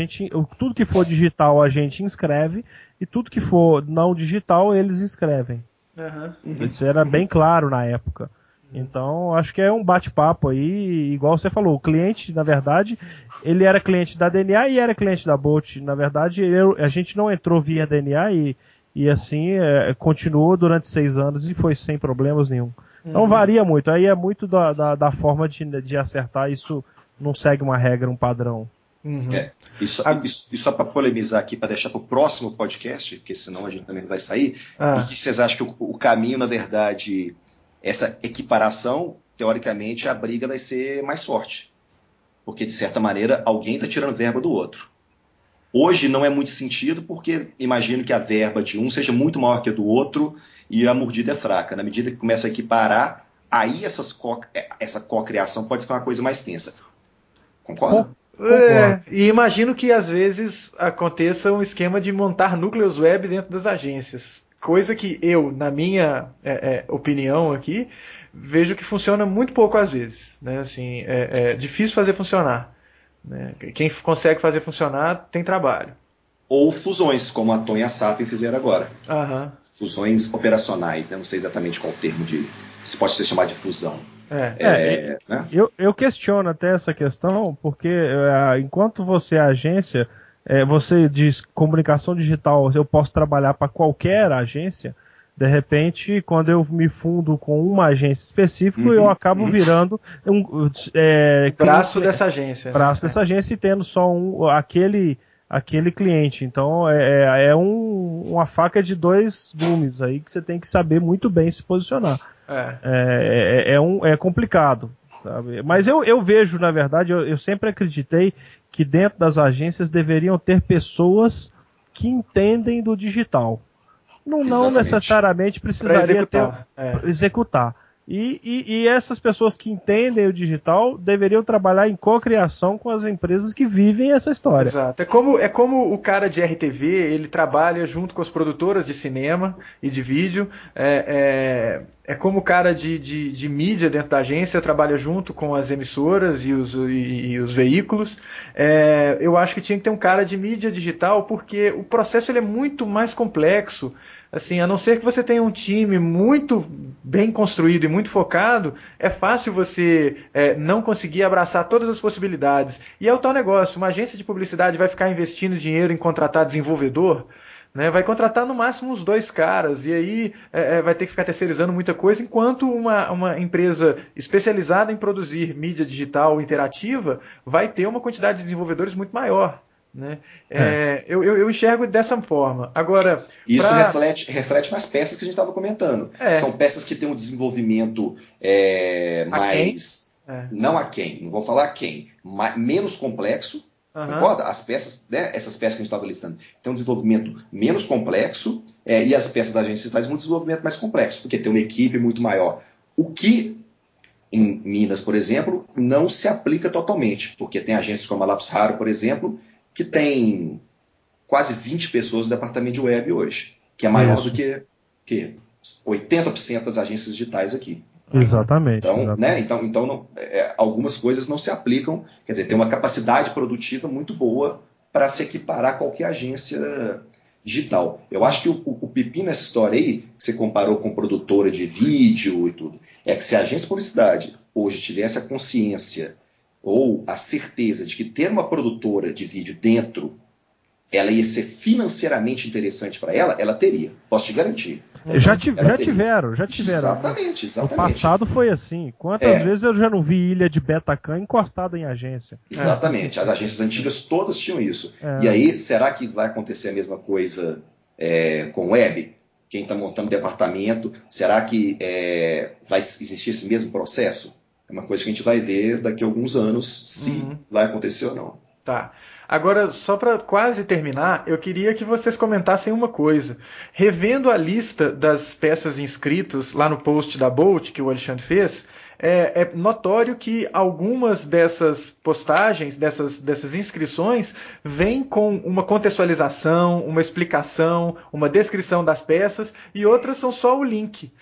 tudo que for digital a gente inscreve e tudo que for não digital eles inscrevem. Isso era bem claro na época. Então acho que é um bate-papo aí, igual você falou, o cliente, na verdade, ele era cliente da DNA e era cliente da Bolt. Na verdade, a gente não entrou via DNA e assim continuou durante 6 anos e foi sem problemas nenhum. Então varia muito, aí é muito da forma de acertar, isso não segue uma regra, um padrão. E só para polemizar aqui, para deixar para o próximo podcast, porque senão a gente também não vai sair, e que vocês acham que o caminho, na verdade, essa equiparação, teoricamente, a briga vai ser mais forte. Porque, de certa maneira, alguém está tirando verba do outro. Hoje não é muito sentido, porque imagino que a verba de um seja muito maior que a do outro e a mordida é fraca. Na medida que começa a equiparar, aí essa cocriação pode ficar uma coisa mais tensa. Concorda? E imagino que às vezes aconteça um esquema de montar núcleos web dentro das agências. Coisa que eu, na minha opinião aqui, vejo que funciona muito pouco às vezes. Né? Assim, é difícil fazer funcionar. Né? Quem consegue fazer funcionar tem trabalho. Ou fusões, como a Tom e a SAP fizeram agora. Fusões operacionais, né? Não sei exatamente qual o termo se pode ser chamado de fusão. Né? Eu questiono até essa questão, porque enquanto você é agência, você diz comunicação digital, eu posso trabalhar para qualquer agência. De repente, quando eu me fundo com uma agência específica, eu acabo virando braço dessa agência. Braço dessa agência e tendo só aquele cliente. Então uma faca de 2 gumes aí que você tem que saber muito bem se posicionar. É complicado, sabe? Mas eu vejo, na verdade, eu sempre acreditei que dentro das agências deveriam ter pessoas que entendem do digital. Não necessariamente precisaria executar. E essas pessoas que entendem o digital deveriam trabalhar em cocriação com as empresas que vivem essa história. Exato. É como o cara de RTV, ele trabalha junto com as produtoras de cinema e de vídeo. É como o cara de mídia dentro da agência trabalha junto com as emissoras e os veículos. Eu acho que tinha que ter um cara de mídia digital, porque o processo ele é muito mais complexo. Assim, a não ser que você tenha um time muito bem construído e muito focado, é fácil você não conseguir abraçar todas as possibilidades. E é o tal negócio, uma agência de publicidade vai ficar investindo dinheiro em contratar desenvolvedor, né? Vai contratar no máximo uns 2 caras, e aí vai ter que ficar terceirizando muita coisa, enquanto uma empresa especializada em produzir mídia digital interativa vai ter uma quantidade de desenvolvedores muito maior. Né? Eu enxergo dessa forma. Agora, isso reflete nas peças que a gente estava comentando. São peças que têm um desenvolvimento mais. Não aquém, não vou falar quem, menos complexo. Concorda? As peças, né, essas peças que a gente estava listando, têm um desenvolvimento menos complexo, e as peças da agência fazem um desenvolvimento mais complexo, porque tem uma equipe muito maior. O que em Minas, por exemplo, não se aplica totalmente, porque tem agências como a Lápis Raro, por exemplo, que tem quase 20 pessoas no departamento de web hoje, que é maior do que 80% das agências digitais aqui. Exatamente. Então, né, então algumas coisas não se aplicam, quer dizer, tem uma capacidade produtiva muito boa para se equiparar a qualquer agência digital. Eu acho que o pepino nessa história aí, que você comparou com produtora de vídeo e tudo, é que se a agência de publicidade hoje tivesse a consciência ou a certeza de que ter uma produtora de vídeo dentro, ela ia ser financeiramente interessante para ela, ela teria. Posso te garantir. Já tiveram. Exatamente. No passado foi assim. Quantas vezes eu já não vi ilha de Betacam encostada em agência? Exatamente. As agências antigas todas tinham isso. E aí, será que vai acontecer a mesma coisa com web? Quem está montando departamento, será que vai existir esse mesmo processo? É uma coisa que a gente vai ver daqui a alguns anos, se vai acontecer ou não. Tá. Agora, só para quase terminar, eu queria que vocês comentassem uma coisa. Revendo a lista das peças inscritas lá no post da Bolt, que o Alexandre fez, é notório que algumas dessas postagens, dessas inscrições, vêm com uma contextualização, uma explicação, uma descrição das peças, e outras são só o link.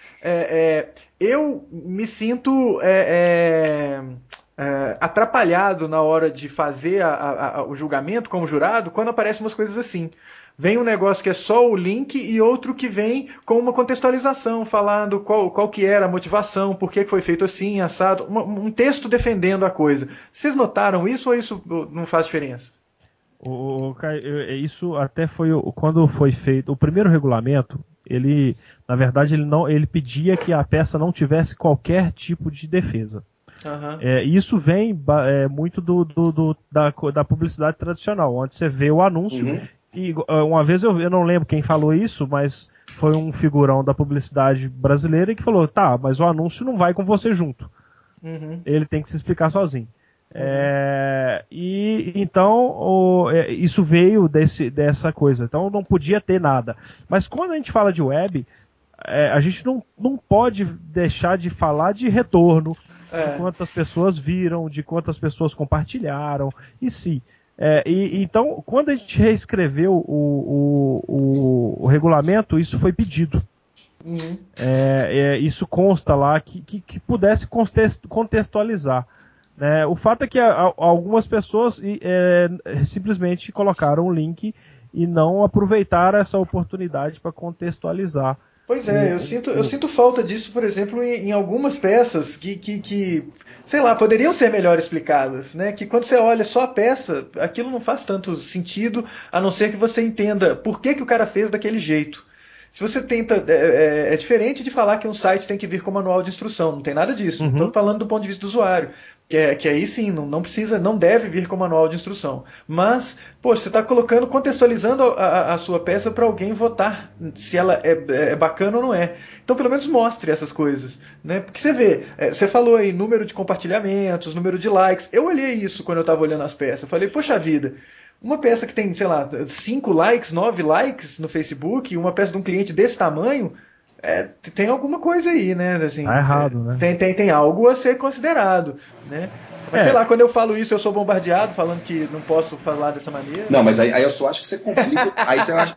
Eu me sinto atrapalhado na hora de fazer o julgamento como jurado quando aparecem umas coisas assim. Vem um negócio que é só o link e outro que vem com uma contextualização, falando qual que era a motivação, por que foi feito assim, assado, um texto defendendo a coisa. Vocês notaram isso ou isso não faz diferença? Isso até foi quando foi feito o primeiro regulamento. Ele, na verdade, ele pedia que a peça não tivesse qualquer tipo de defesa. Isso vem muito da publicidade tradicional, onde você vê o anúncio. E uma vez eu não lembro quem falou isso, mas foi um figurão da publicidade brasileira que falou: tá, mas o anúncio não vai com você junto. Ele tem que se explicar sozinho. E então isso veio dessa coisa. Então não podia ter nada. Mas quando a gente fala de web, a gente não pode deixar de falar de retorno, de quantas pessoas viram, de quantas pessoas compartilharam, então, quando a gente reescreveu o regulamento, isso foi pedido. Isso consta lá que pudesse contextualizar. O fato é que algumas pessoas simplesmente colocaram o link e não aproveitaram essa oportunidade para contextualizar. Pois é, eu sinto falta disso, por exemplo, em algumas peças que, sei lá, poderiam ser melhor explicadas, né? Que quando você olha só a peça, aquilo não faz tanto sentido, a não ser que você entenda por que o cara fez daquele jeito. Se você tenta... É diferente de falar que um site tem que vir com manual de instrução, não tem nada disso. Estou falando do ponto de vista do usuário. Que aí sim, não deve vir com manual de instrução. Mas, poxa, você está contextualizando a sua peça para alguém votar se ela é bacana ou não é. Então, pelo menos mostre essas coisas, né? Porque você vê, você falou aí número de compartilhamentos, número de likes. Eu olhei isso quando eu estava olhando as peças. Eu falei, poxa vida, uma peça que tem, sei lá, 5 likes, 9 likes no Facebook, uma peça de um cliente desse tamanho... tem alguma coisa aí, né? Assim, tá errado, né? Tem algo a ser considerado, né? Mas sei lá, quando eu falo isso, eu sou bombardeado falando que não posso falar dessa maneira. Não, mas aí eu só acho que você complica. Aí você acha.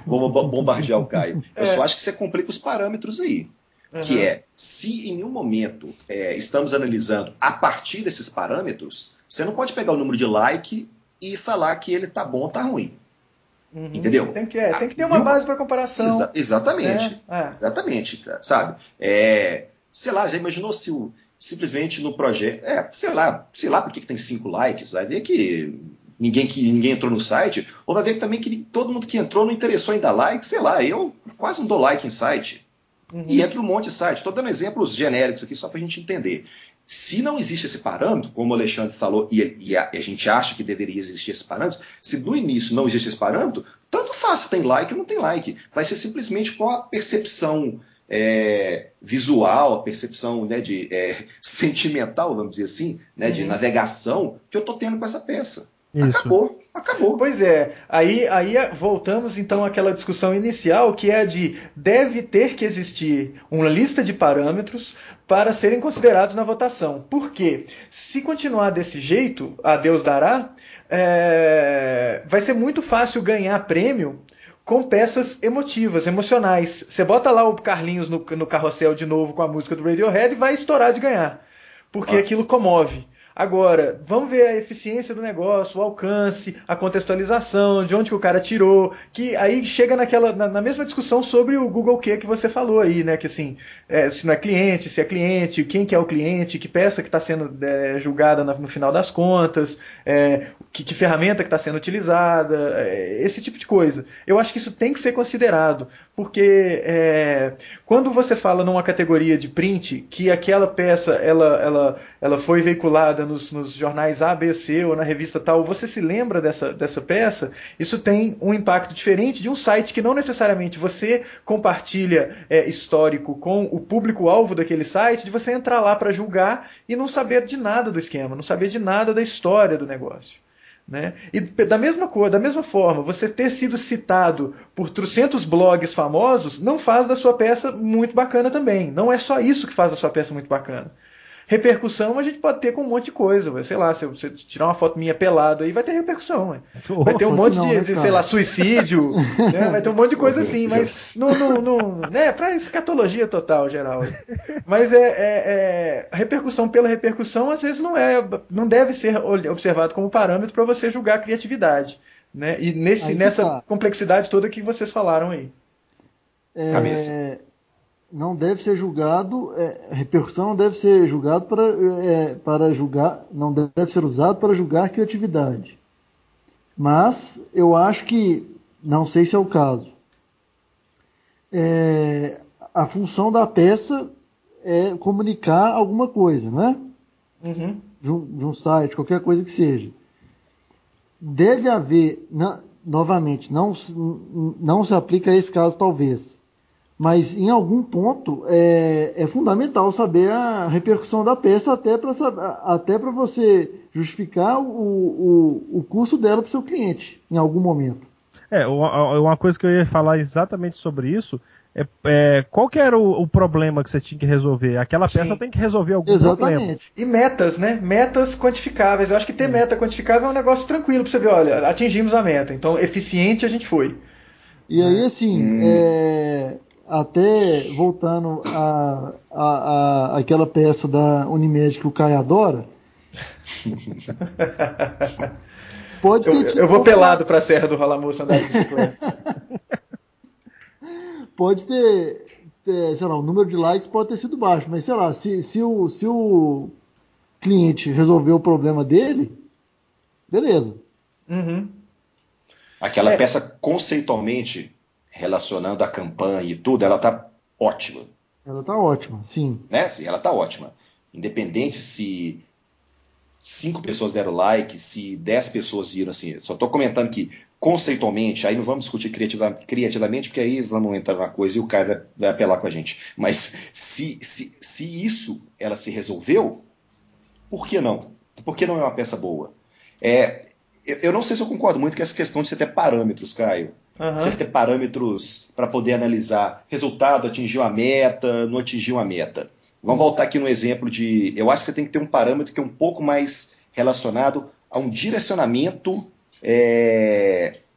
Vou bombardear o Caio. Eu só acho que você complica os parâmetros aí. Que se em nenhum momento estamos analisando a partir desses parâmetros, você não pode pegar o número de like e falar que ele tá bom ou tá ruim. Entendeu? Tem que ter uma base para comparação. Exatamente. Exatamente, sabe? Sei lá, já imaginou se simplesmente no projeto... sei lá por que tem 5 likes. Vai ver que ninguém entrou no site, ou vai ver também que todo mundo que entrou não interessou em dar like. Sei lá, eu quase não dou like em site. E entra um monte de site. Estou dando exemplos genéricos aqui só para a gente entender. Se não existe esse parâmetro, como o Alexandre falou, e a gente acha que deveria existir esse parâmetro, se no início não existe esse parâmetro, tanto faz se tem like ou não tem like. Vai ser simplesmente qual a percepção visual, a percepção sentimental, vamos dizer assim, de navegação que eu estou tendo com essa peça. Isso. Acabou. Pois é. Aí voltamos então àquela discussão inicial, que é a de deve ter que existir uma lista de parâmetros para serem considerados na votação. Por quê? Se continuar desse jeito, a Deus dará, vai ser muito fácil ganhar prêmio com peças emotivas, emocionais. Você bota lá o Carlinhos no carrossel de novo com a música do Radiohead e vai estourar de ganhar. Porque aquilo comove. Agora, vamos ver a eficiência do negócio, o alcance, a contextualização, de onde que o cara tirou, que aí chega na mesma discussão sobre o Google que você falou aí, né? Que assim, se não é cliente, se é cliente, quem que é o cliente, que peça que está sendo julgada no final das contas, que ferramenta que está sendo utilizada, esse tipo de coisa. Eu acho que isso tem que ser considerado, porque quando você fala numa categoria de print, que aquela peça ela foi veiculada nos jornais A, B, C ou na revista tal, você se lembra dessa peça, isso tem um impacto diferente de um site que não necessariamente você compartilha histórico com o público-alvo daquele site, de você entrar lá para julgar e não saber de nada do esquema, não saber de nada da história do negócio. Né? E da mesma forma, você ter sido citado por 300 blogs famosos não faz da sua peça muito bacana também. Não é só isso que faz da sua peça muito bacana. Repercussão a gente pode ter com um monte de coisa. Sei lá, se você tirar uma foto minha pelado aí, vai ter repercussão. Ué. Vai ter um monte de sei lá, suicídio, né? Vai ter um monte de coisa assim, mas para escatologia total, geral. Mas a repercussão pela repercussão, às vezes não deve ser observado como parâmetro para você julgar a criatividade. Né? E nessa complexidade toda que vocês falaram aí. Cabeça. Não deve ser julgado, repercussão não deve ser julgado para julgar, não deve ser usado para julgar criatividade. Mas eu acho que, não sei se é o caso, a função da peça é comunicar alguma coisa, né? Uhum. De um site, qualquer coisa que seja. Deve haver, novamente, não se aplica a esse caso talvez, mas em algum ponto é fundamental saber a repercussão da peça até para você justificar o custo dela para o seu cliente em algum momento. Uma coisa que eu ia falar exatamente sobre isso qual que era o problema que você tinha que resolver? Aquela peça tem que resolver algum problema. E metas, né? Metas quantificáveis. Eu acho que ter meta quantificável é um negócio tranquilo para você ver, olha, atingimos a meta, então eficiente a gente foi. E aí, assim, até voltando àquela peça da Unimed que o Caio adora, pode ter eu vou pelado para a Serra do Rolamoço andar de bicicleta. Pode ter, sei lá, o número de likes pode ter sido baixo, mas sei lá, se o cliente resolveu o problema dele, beleza. Uhum. Aquela peça conceitualmente, relacionando a campanha e tudo, ela tá ótima. Ela tá ótima, sim. Né? Sim, ela tá ótima. Independente se 5 pessoas deram like, se 10 pessoas viram, assim, só tô comentando que conceitualmente, aí não vamos discutir criativamente, porque aí vamos entrar na coisa e o cara vai apelar com a gente. Mas se isso ela se resolveu, por que não? Por que não é uma peça boa? Eu não sei se eu concordo muito com essa questão de você ter parâmetros, Caio. Uhum. Você ter parâmetros para poder analisar resultado, atingiu a meta, não atingiu a meta. Vamos voltar aqui no exemplo de... Eu acho que você tem que ter um parâmetro que é um pouco mais relacionado a um direcionamento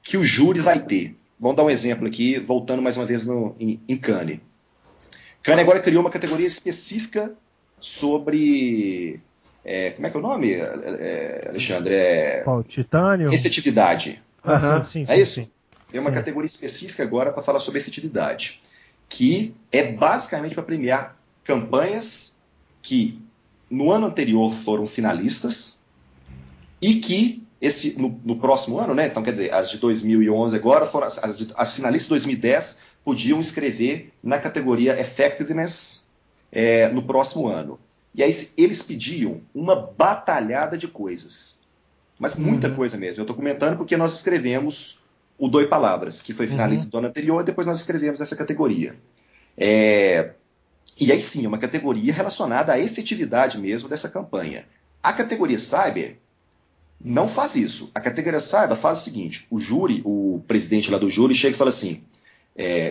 que o júri vai ter. Vamos dar um exemplo aqui, voltando mais uma vez em Cannes. Cannes agora criou uma categoria específica sobre... como é que é o nome, Alexandre? Titânio? Efetividade. Sim, isso? Sim. Tem uma categoria específica agora para falar sobre efetividade, que é basicamente para premiar campanhas que no ano anterior foram finalistas e que no próximo ano, né? Então, quer dizer, as de 2011 agora foram as finalistas de 2010 podiam escrever na categoria Effectiveness no próximo ano. E aí eles pediam uma batalhada de coisas, mas muita coisa mesmo. Eu estou comentando porque nós escrevemos o Doi Palavras, que foi finalista do ano anterior, e depois nós escrevemos essa categoria. E aí sim, é uma categoria relacionada à efetividade mesmo dessa campanha. A categoria Cyber não faz isso. A categoria Cyber faz o seguinte: o presidente lá do júri chega e fala assim,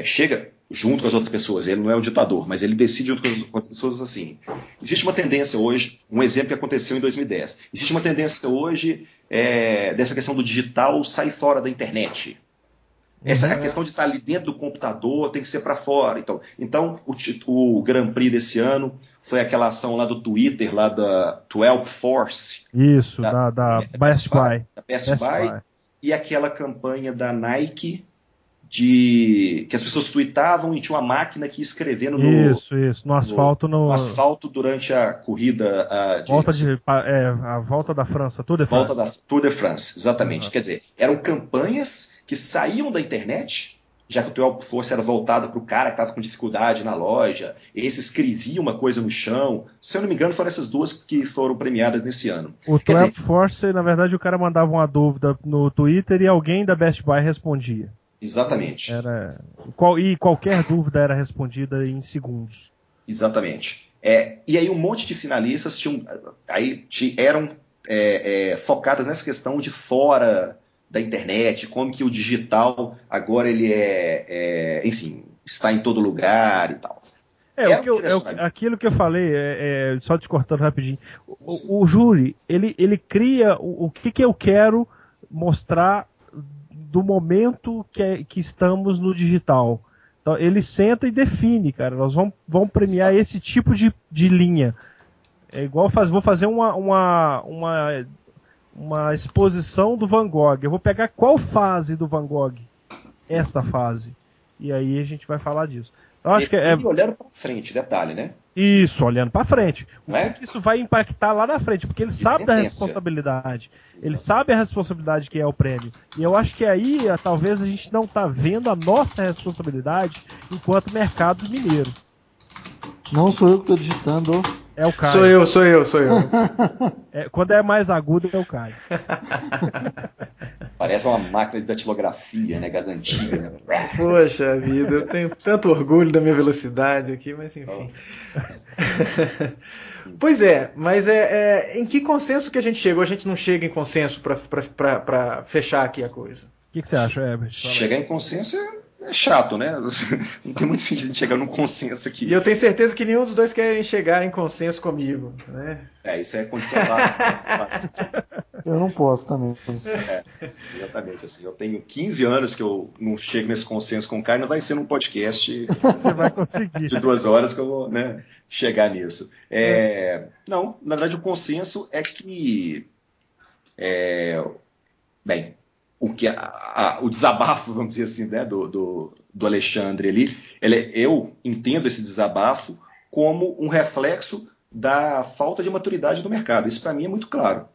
chega junto com as outras pessoas, ele não é o ditador, mas ele decide junto com as pessoas assim. Existe uma tendência hoje, um exemplo que aconteceu em 2010, existe uma tendência hoje dessa questão do digital sair fora da internet. Essa é a questão de estar ali dentro do computador, tem que ser para fora. Então o Grand Prix desse ano foi aquela ação lá do Twitter, lá da 12 Force. Isso, da Best Buy. Da Best Buy. E aquela campanha da Nike que as pessoas tweetavam e tinha uma máquina que ia escrevendo no asfalto. No asfalto durante a corrida. A volta da França, Tour de France. Volta da Tour de France, exatamente. Quer dizer, eram campanhas que saíam da internet, já que o 12 Force era voltado para o cara que estava com dificuldade na loja, esse escrevia uma coisa no chão. Se eu não me engano, foram essas duas que foram premiadas nesse ano. O 12 Force, na verdade, o cara mandava uma dúvida no Twitter e alguém da Best Buy respondia. Exatamente. E qualquer dúvida era respondida em segundos. Exatamente. E aí um monte de finalistas eram focadas nessa questão de fora da internet, como que o digital agora ele enfim, está em todo lugar e tal. Aquilo que eu falei, só te cortando rapidinho, o júri, ele cria o que eu quero mostrar do momento que estamos no digital. Então ele senta e define, cara, nós vamos premiar esse tipo de linha. É igual vou fazer uma exposição do Van Gogh. Eu vou pegar qual fase do Van Gogh? Essa fase. E aí a gente vai falar disso. Eu acho que olhando para frente, detalhe, né? Isso, olhando para frente. O que isso vai impactar lá na frente? Porque ele sabe da responsabilidade. Exato. Ele sabe a responsabilidade que é o prêmio. E eu acho que aí talvez a gente não está vendo a nossa responsabilidade enquanto mercado mineiro. Não sou eu que estou digitando. É o Caio. Sou eu. Quando é mais agudo, é o Caio. Parece uma máquina de datilografia, né? Das antigas. Né? Poxa vida, eu tenho tanto orgulho da minha velocidade aqui, mas enfim. Pois é, mas em que consenso que a gente chega? Ou a gente não chega em consenso para fechar aqui a coisa? O que você acha, Herbert? Chegar em consenso é chato, né? Não tem muito sentido de chegar num consenso aqui. E eu tenho certeza que nenhum dos dois quer chegar em consenso comigo, né? Isso é condição básica. Eu não posso também. Exatamente. Assim, eu tenho 15 anos que eu não chego nesse consenso com o Caio, não vai ser num podcast Você vai conseguir. de 2 horas que eu vou chegar nisso. Não, na verdade o consenso é que o desabafo, vamos dizer assim, né, do Alexandre ali, eu entendo esse desabafo como um reflexo da falta de maturidade do mercado. Isso para mim é muito claro.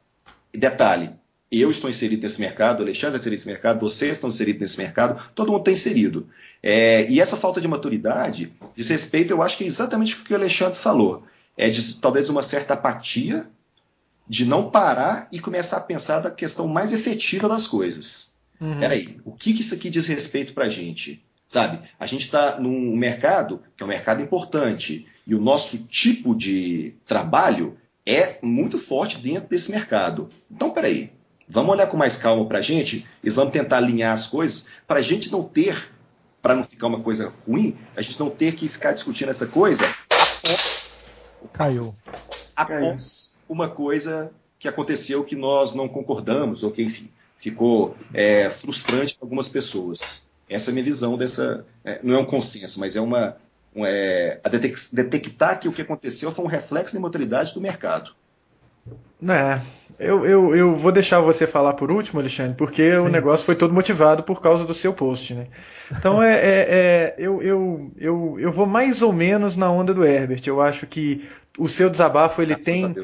E detalhe, eu estou inserido nesse mercado, o Alexandre está inserido nesse mercado, vocês estão inseridos nesse mercado, todo mundo está inserido. E essa falta de maturidade, diz respeito, eu acho que é exatamente o que o Alexandre falou. Talvez uma certa apatia, de não parar e começar a pensar da questão mais efetiva das coisas. Peraí, o que isso aqui diz respeito para a gente? Sabe, a gente está num mercado que é um mercado importante e o nosso tipo de trabalho é muito forte dentro desse mercado. Então, peraí, vamos olhar com mais calma para a gente e vamos tentar alinhar as coisas para a gente não ter, para não ficar uma coisa ruim, a gente não ter que ficar discutindo essa coisa após uma coisa que aconteceu que nós não concordamos, ou que, enfim, ficou frustrante para algumas pessoas. Essa é a minha visão dessa... não é um consenso, mas detectar que o que aconteceu foi um reflexo da imaturidade do mercado. Eu vou deixar você falar por último, Alexandre, porque o negócio foi todo motivado por causa do seu post, né? Então eu vou mais ou menos na onda do Herbert. Eu acho que o seu desabafo ele tem...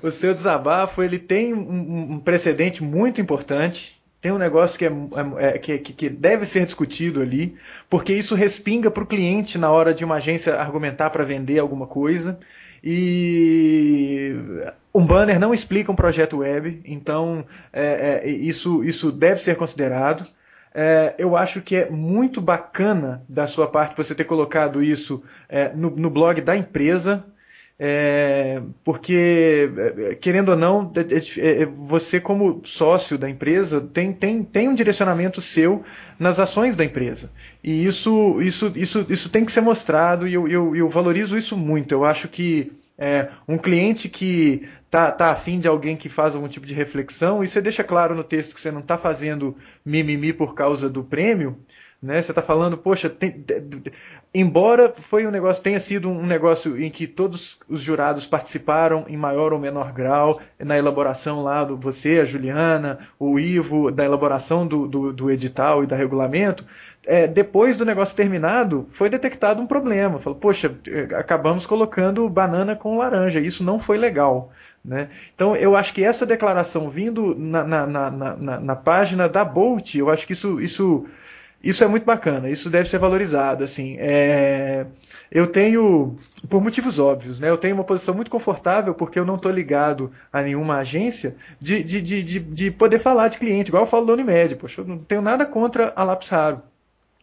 O seu desabafo ele tem um precedente muito importante. Tem um negócio que deve ser discutido ali, porque isso respinga para o cliente na hora de uma agência argumentar para vender alguma coisa. E um banner não explica um projeto web, então isso deve ser considerado. Eu acho que é muito bacana da sua parte você ter colocado isso no blog da empresa. Porque, querendo ou não, você como sócio da empresa tem um direcionamento seu nas ações da empresa, e isso tem que ser mostrado, e eu valorizo isso muito. Eu acho que Um cliente que tá afim de alguém que faz algum tipo de reflexão, e você deixa claro no texto que você não está fazendo mimimi por causa do prêmio, né? Você está falando, poxa, embora tenha sido um negócio em que todos os jurados participaram em maior ou menor grau na elaboração lá você, a Juliana, o Ivo, da elaboração do edital e do regulamento, depois do negócio terminado, foi detectado um problema. Falou, poxa, acabamos colocando banana com laranja, isso não foi legal. Né? Então, eu acho que essa declaração vindo na página da Bolt, eu acho que isso é muito bacana, isso deve ser valorizado. Assim, eu tenho, por motivos óbvios, né, eu tenho uma posição muito confortável porque eu não estou ligado a nenhuma agência de poder falar de cliente, igual eu falo da Unimed. Poxa, eu não tenho nada contra a Lápis Raro.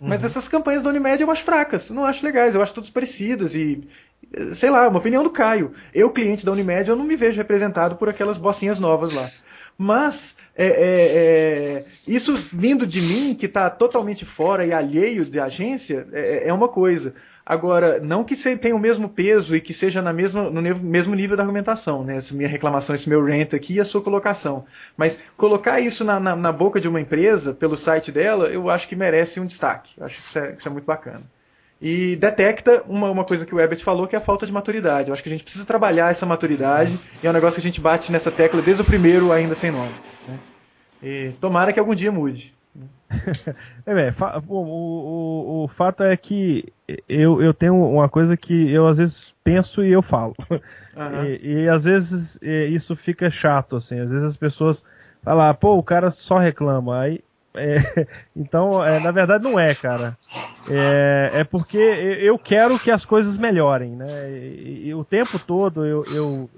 Mas essas campanhas da Unimed eu acho fracas, não acho legais, eu acho todas parecidas e, sei lá, uma opinião do Caio. Eu, cliente da Unimed, eu não me vejo representado por aquelas bocinhas novas lá. Mas isso vindo de mim, que está totalmente fora e alheio de agência, é uma coisa. Agora, não que tenha o mesmo peso e que seja no mesmo nível da argumentação, né? Essa minha reclamação, esse meu rant aqui e a sua colocação. Mas colocar isso na boca de uma empresa, pelo site dela, eu acho que merece um destaque. Eu acho que isso é muito bacana. E detecta uma coisa que o Ebert falou, que é a falta de maturidade. Eu acho que a gente precisa trabalhar essa maturidade, e é um negócio que a gente bate nessa tecla desde o primeiro, ainda sem nome. Né? E tomara que algum dia mude. O fato é que eu tenho uma coisa que eu às vezes penso e eu falo. E às vezes isso fica chato, assim. Às vezes as pessoas falam, pô, o cara só reclama. Aí então, na verdade não é, cara. É porque eu quero que as coisas melhorem, né? E o tempo todo eu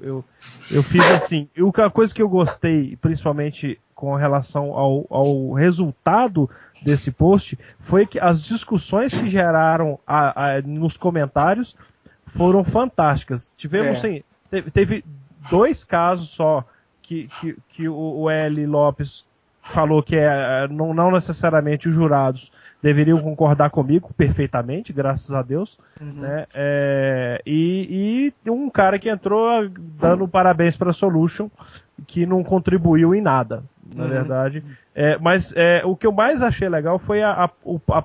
fiz assim. A coisa que eu gostei, principalmente com relação ao resultado desse post, foi que as discussões que geraram nos comentários foram fantásticas. Tivemos, teve 2 casos só que o L. Lopes falou que não necessariamente os jurados deveriam concordar comigo perfeitamente, graças a Deus, né? E um cara que entrou dando parabéns para a Solution, que não contribuiu em nada, na verdade. Mas o que eu mais achei legal foi a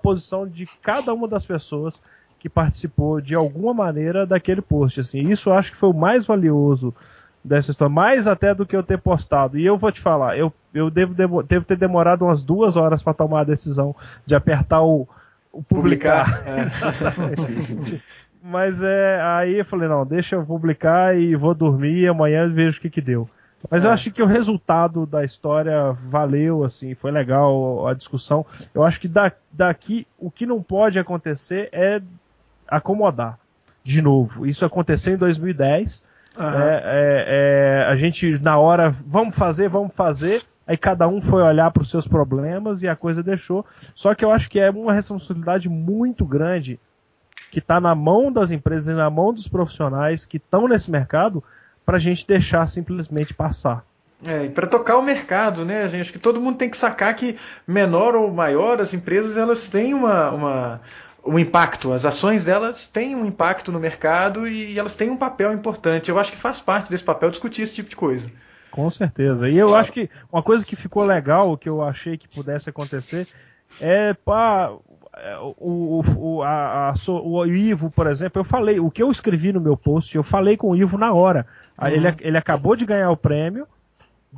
posição de cada uma das pessoas que participou de alguma maneira daquele post. Assim. Isso eu acho que foi o mais valioso dessa história, mais até do que eu ter postado. E eu vou te falar, eu devo ter demorado umas 2 horas para tomar a decisão de apertar o publicar. Exatamente. Mas aí eu falei, não, deixa eu publicar e vou dormir, amanhã eu vejo o que deu. Mas eu acho que o resultado da história valeu, assim, foi legal a discussão. Eu acho que daqui o que não pode acontecer é acomodar de novo. Isso aconteceu em 2010. A gente na hora, vamos fazer, aí cada um foi olhar para os seus problemas e a coisa deixou. Só que eu acho que é uma responsabilidade muito grande que está na mão das empresas e na mão dos profissionais que estão nesse mercado para a gente deixar simplesmente passar. E para tocar o mercado, né, gente? Acho que todo mundo tem que sacar que, menor ou maior, as empresas elas têm um impacto, as ações delas têm um impacto no mercado e elas têm um papel importante. Eu acho que faz parte desse papel discutir esse tipo de coisa. Com certeza. E eu acho que uma coisa que ficou legal, que eu achei que pudesse acontecer, o Ivo, por exemplo, eu falei, o que eu escrevi no meu post, eu falei com o Ivo na hora. Ele acabou de ganhar o prêmio,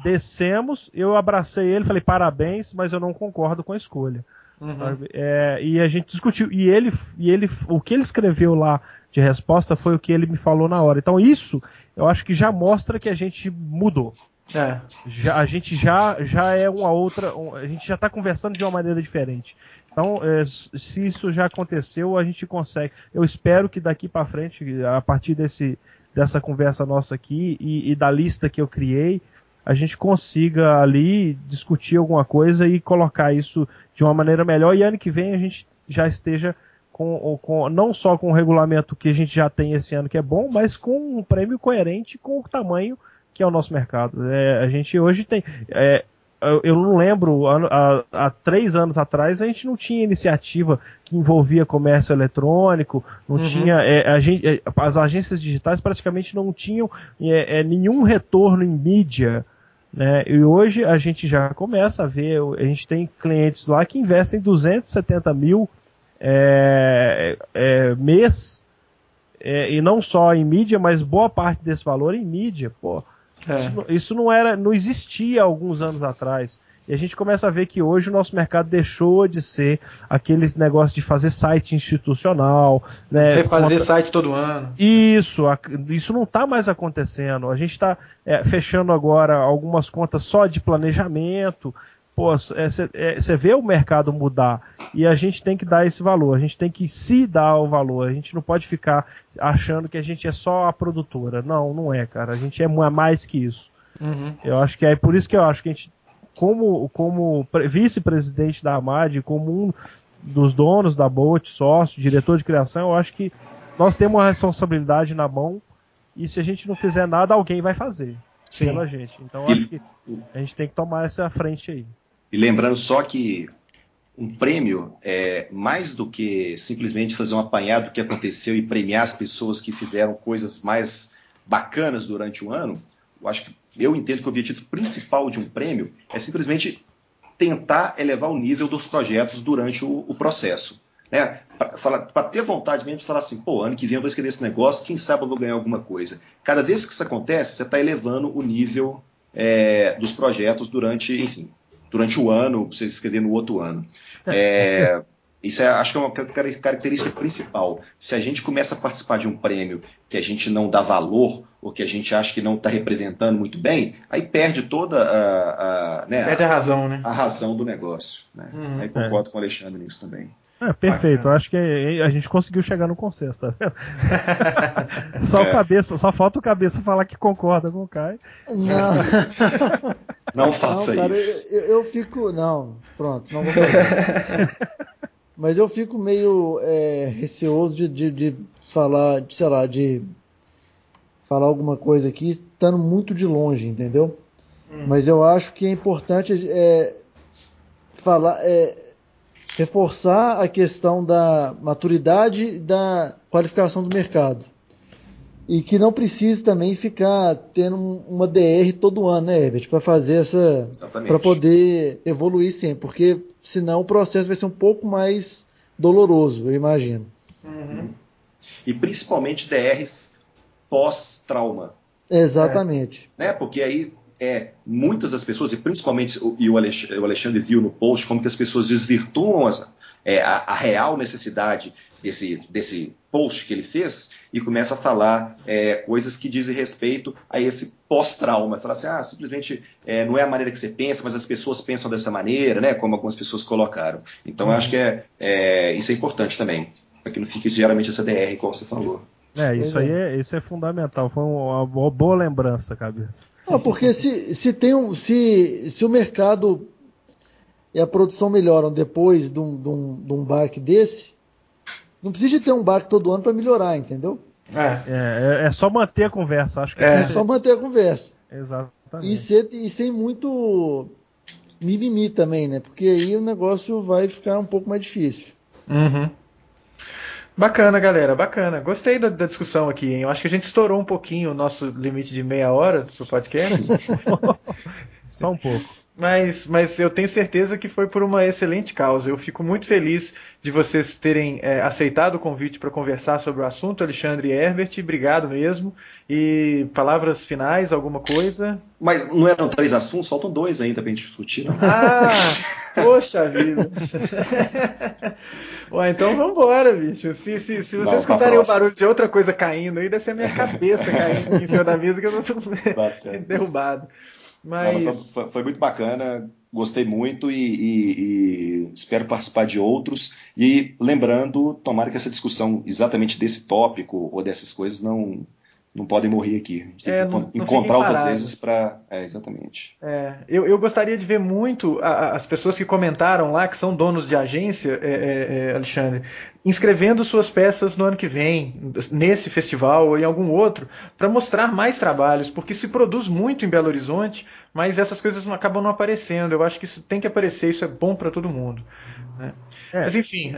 descemos, eu abracei ele, falei parabéns, mas eu não concordo com a escolha. E a gente discutiu, e ele o que ele escreveu lá de resposta foi o que ele me falou na hora. Então isso eu acho que já mostra que a gente mudou. A gente já é uma outra, a gente já está conversando de uma maneira diferente. Então se isso já aconteceu, a gente consegue. Eu espero que daqui para frente, a partir dessa conversa nossa aqui e da lista que eu criei, a gente consiga ali discutir alguma coisa e colocar isso de uma maneira melhor, e ano que vem a gente já esteja com não só com o regulamento que a gente já tem esse ano, que é bom, mas com um prêmio coerente com o tamanho que é o nosso mercado. A gente hoje tem... eu não lembro, há 3 anos atrás a gente não tinha iniciativa que envolvia comércio eletrônico, não tinha, as agências digitais praticamente não tinham nenhum retorno em mídia, né? E hoje a gente já começa a ver, a gente tem clientes lá que investem 270 mil mês, e não só em mídia, mas boa parte desse valor em mídia, pô. Isso não existia alguns anos atrás. E a gente começa a ver que hoje o nosso mercado deixou de ser aqueles negócios de fazer site institucional, né, refazer site todo ano. Isso não está mais acontecendo. A gente está fechando agora algumas contas só de planejamento. Você vê o mercado mudar e a gente tem que dar esse valor, a gente tem que se dar o valor, a gente não pode ficar achando que a gente é só a produtora. Não é, cara, a gente é mais que isso. Eu acho que é por isso que eu acho que a gente, como vice-presidente da AMAD, como um dos donos da Bolt, sócio, diretor de criação, eu acho que nós temos uma responsabilidade na mão e se a gente não fizer nada, alguém vai fazer pela gente. Então eu acho que a gente tem que tomar essa frente aí. E lembrando só que um prêmio é mais do que simplesmente fazer um apanhado do que aconteceu e premiar as pessoas que fizeram coisas mais bacanas durante o ano. Eu entendo que o objetivo principal de um prêmio é simplesmente tentar elevar o nível dos projetos durante o processo. Né? Para ter vontade mesmo de falar assim, ano que vem eu vou escrever esse negócio, quem sabe eu vou ganhar alguma coisa. Cada vez que isso acontece, você está elevando o nível dos projetos durante o ano, você escrever no outro ano. Isso acho que é uma característica principal. Se a gente começa a participar de um prêmio que a gente não dá valor, ou que a gente acha que não está representando muito bem, aí perde toda perde a razão, né? A razão do negócio. Né? Aí concordo com o Alexandre nisso também. Perfeito, eu acho que a gente conseguiu chegar no consenso, tá vendo? Só falta o cabeça falar que concorda com o Caio. Não faça cara, isso. Eu fico. Não, pronto, não vou fazer. Mas eu fico meio receoso de falar, sei lá, de falar alguma coisa aqui, estando muito de longe, entendeu? Mas eu acho que é importante falar. Reforçar a questão da maturidade e da qualificação do mercado. E que não precise também ficar tendo uma DR todo ano, né, Herbert? Para fazer para poder evoluir sempre. Porque senão o processo vai ser um pouco mais doloroso, eu imagino. E principalmente DRs pós-trauma. Exatamente. Né? Porque aí muitas das pessoas, e principalmente o Alexandre viu no post, como que as pessoas desvirtuam a real necessidade desse post que ele fez e começa a falar coisas que dizem respeito a esse pós-trauma. Fala assim, simplesmente não é a maneira que você pensa, mas as pessoas pensam dessa maneira, né? Como algumas pessoas colocaram. Então eu acho que isso é importante também, para que não fique geralmente essa DR, como você falou. Isso é fundamental, foi uma boa lembrança, cabeça. Porque se o mercado e a produção melhoram depois de um baque desse, não precisa de ter um baque todo ano para melhorar, entendeu? É só manter a conversa, acho que é só manter a conversa. Exatamente. E sem muito mimimi também, né? Porque aí o negócio vai ficar um pouco mais difícil. Bacana, galera, bacana. Gostei da discussão aqui, hein? Eu acho que a gente estourou um pouquinho o nosso limite de meia hora pro podcast. Só um pouco. Mas eu tenho certeza que foi por uma excelente causa. Eu fico muito feliz de vocês terem aceitado o convite para conversar sobre o assunto, Alexandre e Herbert. Obrigado mesmo. E palavras finais, alguma coisa? Mas não eram 3 assuntos? Faltam 2 ainda pra gente discutir, não? Poxa vida. Então vamos embora, bicho. Se vocês escutarem o barulho de outra coisa caindo aí, deve ser a minha cabeça caindo aqui em cima da mesa que eu não tô derrubado. Mas foi muito bacana, gostei muito e espero participar de outros. E lembrando, tomara que essa discussão exatamente desse tópico ou dessas coisas não não podem morrer aqui. A gente tem que não encontrar outras vezes para... exatamente. Eu gostaria de ver muito as pessoas que comentaram lá, que são donos de agência, Alexandre, inscrevendo suas peças no ano que vem, nesse festival ou em algum outro, para mostrar mais trabalhos, porque se produz muito em Belo Horizonte, mas essas coisas acabam não aparecendo. Eu acho que isso tem que aparecer, isso é bom para todo mundo. Né? Mas enfim...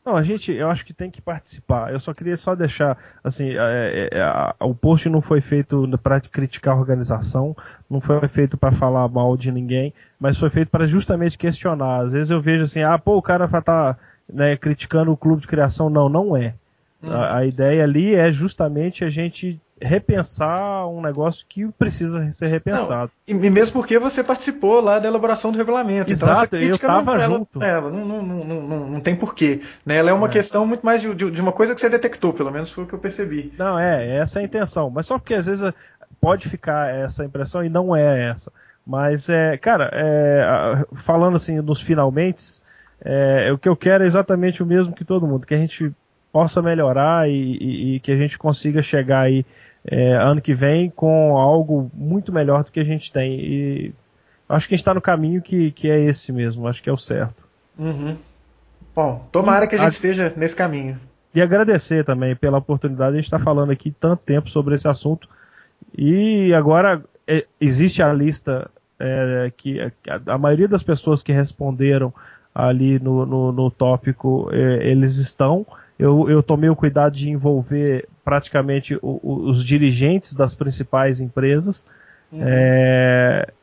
Não, eu acho que tem que participar. Eu só queria deixar, assim, o post não foi feito para criticar a organização, não foi feito para falar mal de ninguém, mas foi feito para justamente questionar. Às vezes eu vejo assim, o cara vai estar criticando o clube de criação. Não é. A ideia ali é justamente a gente repensar um negócio que precisa ser repensado. Não, e mesmo porque você participou lá da elaboração do regulamento. Exato, então essa eu estava junto. Não tem porquê. Né? Ela é uma questão muito mais de uma coisa que você detectou, pelo menos foi o que eu percebi. Não, essa é a intenção. Mas só porque às vezes pode ficar essa impressão e não é essa. Mas, falando assim nos finalmente, o que eu quero é exatamente o mesmo que todo mundo, que a gente possa melhorar e que a gente consiga chegar aí ano que vem com algo muito melhor do que a gente tem. E acho que a gente está no caminho que é esse mesmo, acho que é o certo. Uhum. Bom, tomara que a gente esteja nesse caminho. E agradecer também pela oportunidade de a gente estar falando aqui tanto tempo sobre esse assunto. E agora existe a lista que a maioria das pessoas que responderam ali no tópico, eles estão. Eu tomei o cuidado de envolver praticamente os dirigentes das principais empresas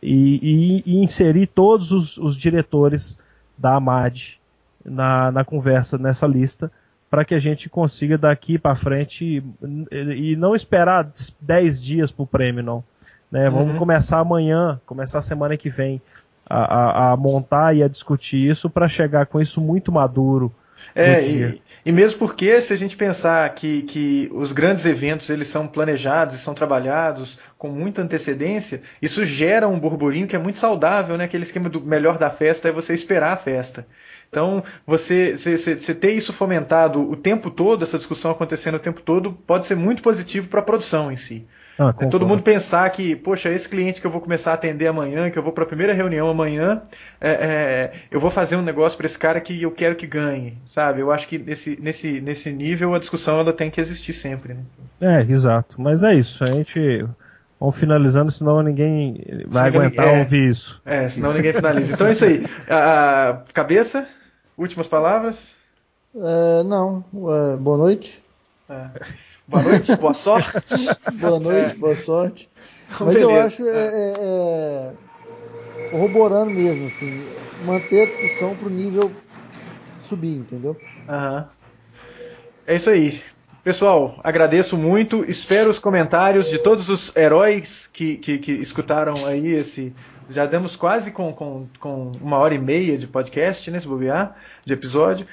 e inserir todos os diretores da AMAD na conversa, nessa lista, para que a gente consiga daqui para frente e não esperar 10 dias para o prêmio, não. Né? Vamos começar amanhã, começar a semana que vem a montar e a discutir isso para chegar com isso muito maduro. E mesmo porque se a gente pensar que os grandes eventos eles são planejados e são trabalhados com muita antecedência, isso gera um burburinho que é muito saudável, né? Aquele esquema do melhor da festa é você esperar a festa. Então, você ter isso fomentado o tempo todo, essa discussão acontecendo o tempo todo, pode ser muito positivo para a produção em si. Todo mundo pensar que, poxa, esse cliente que eu vou começar a atender amanhã, que eu vou para a primeira reunião amanhã, eu vou fazer um negócio para esse cara que eu quero que ganhe, sabe? Eu acho que nesse nível a discussão ela tem que existir sempre. Né? Exato. Mas é isso, a gente... Vamos finalizando, senão ninguém vai aguentar ouvir isso. Senão ninguém finaliza. Então é isso aí. Cabeça, últimas palavras? Boa noite. Boa noite, boa sorte. Boa noite, boa sorte. Mas beleza. Eu acho, corroborando mesmo, assim, manter a discussão para o nível subir, entendeu? É isso aí. Pessoal, agradeço muito, espero os comentários de todos os heróis que escutaram aí esse... Já damos quase com 1h30 de podcast, né, se bobear, de episódio.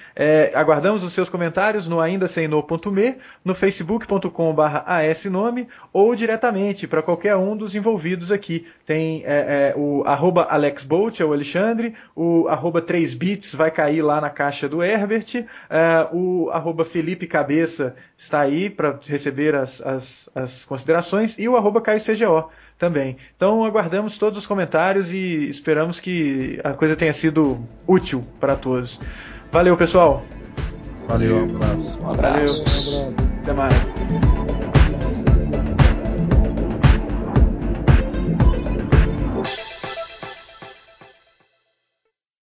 Aguardamos os seus comentários no aindasemno.me, no facebook.com/asnome ou diretamente para qualquer um dos envolvidos aqui. Tem o @AlexBolt, é o Alexandre, o @3bits vai cair lá na caixa do Herbert, o @Felipe Cabeça está aí para receber as considerações e o @CaioCGO também. Então aguardamos todos os comentários e esperamos que a coisa tenha sido útil para todos. Valeu, pessoal. Valeu, um abraço. Um abraço. Valeu. Até mais.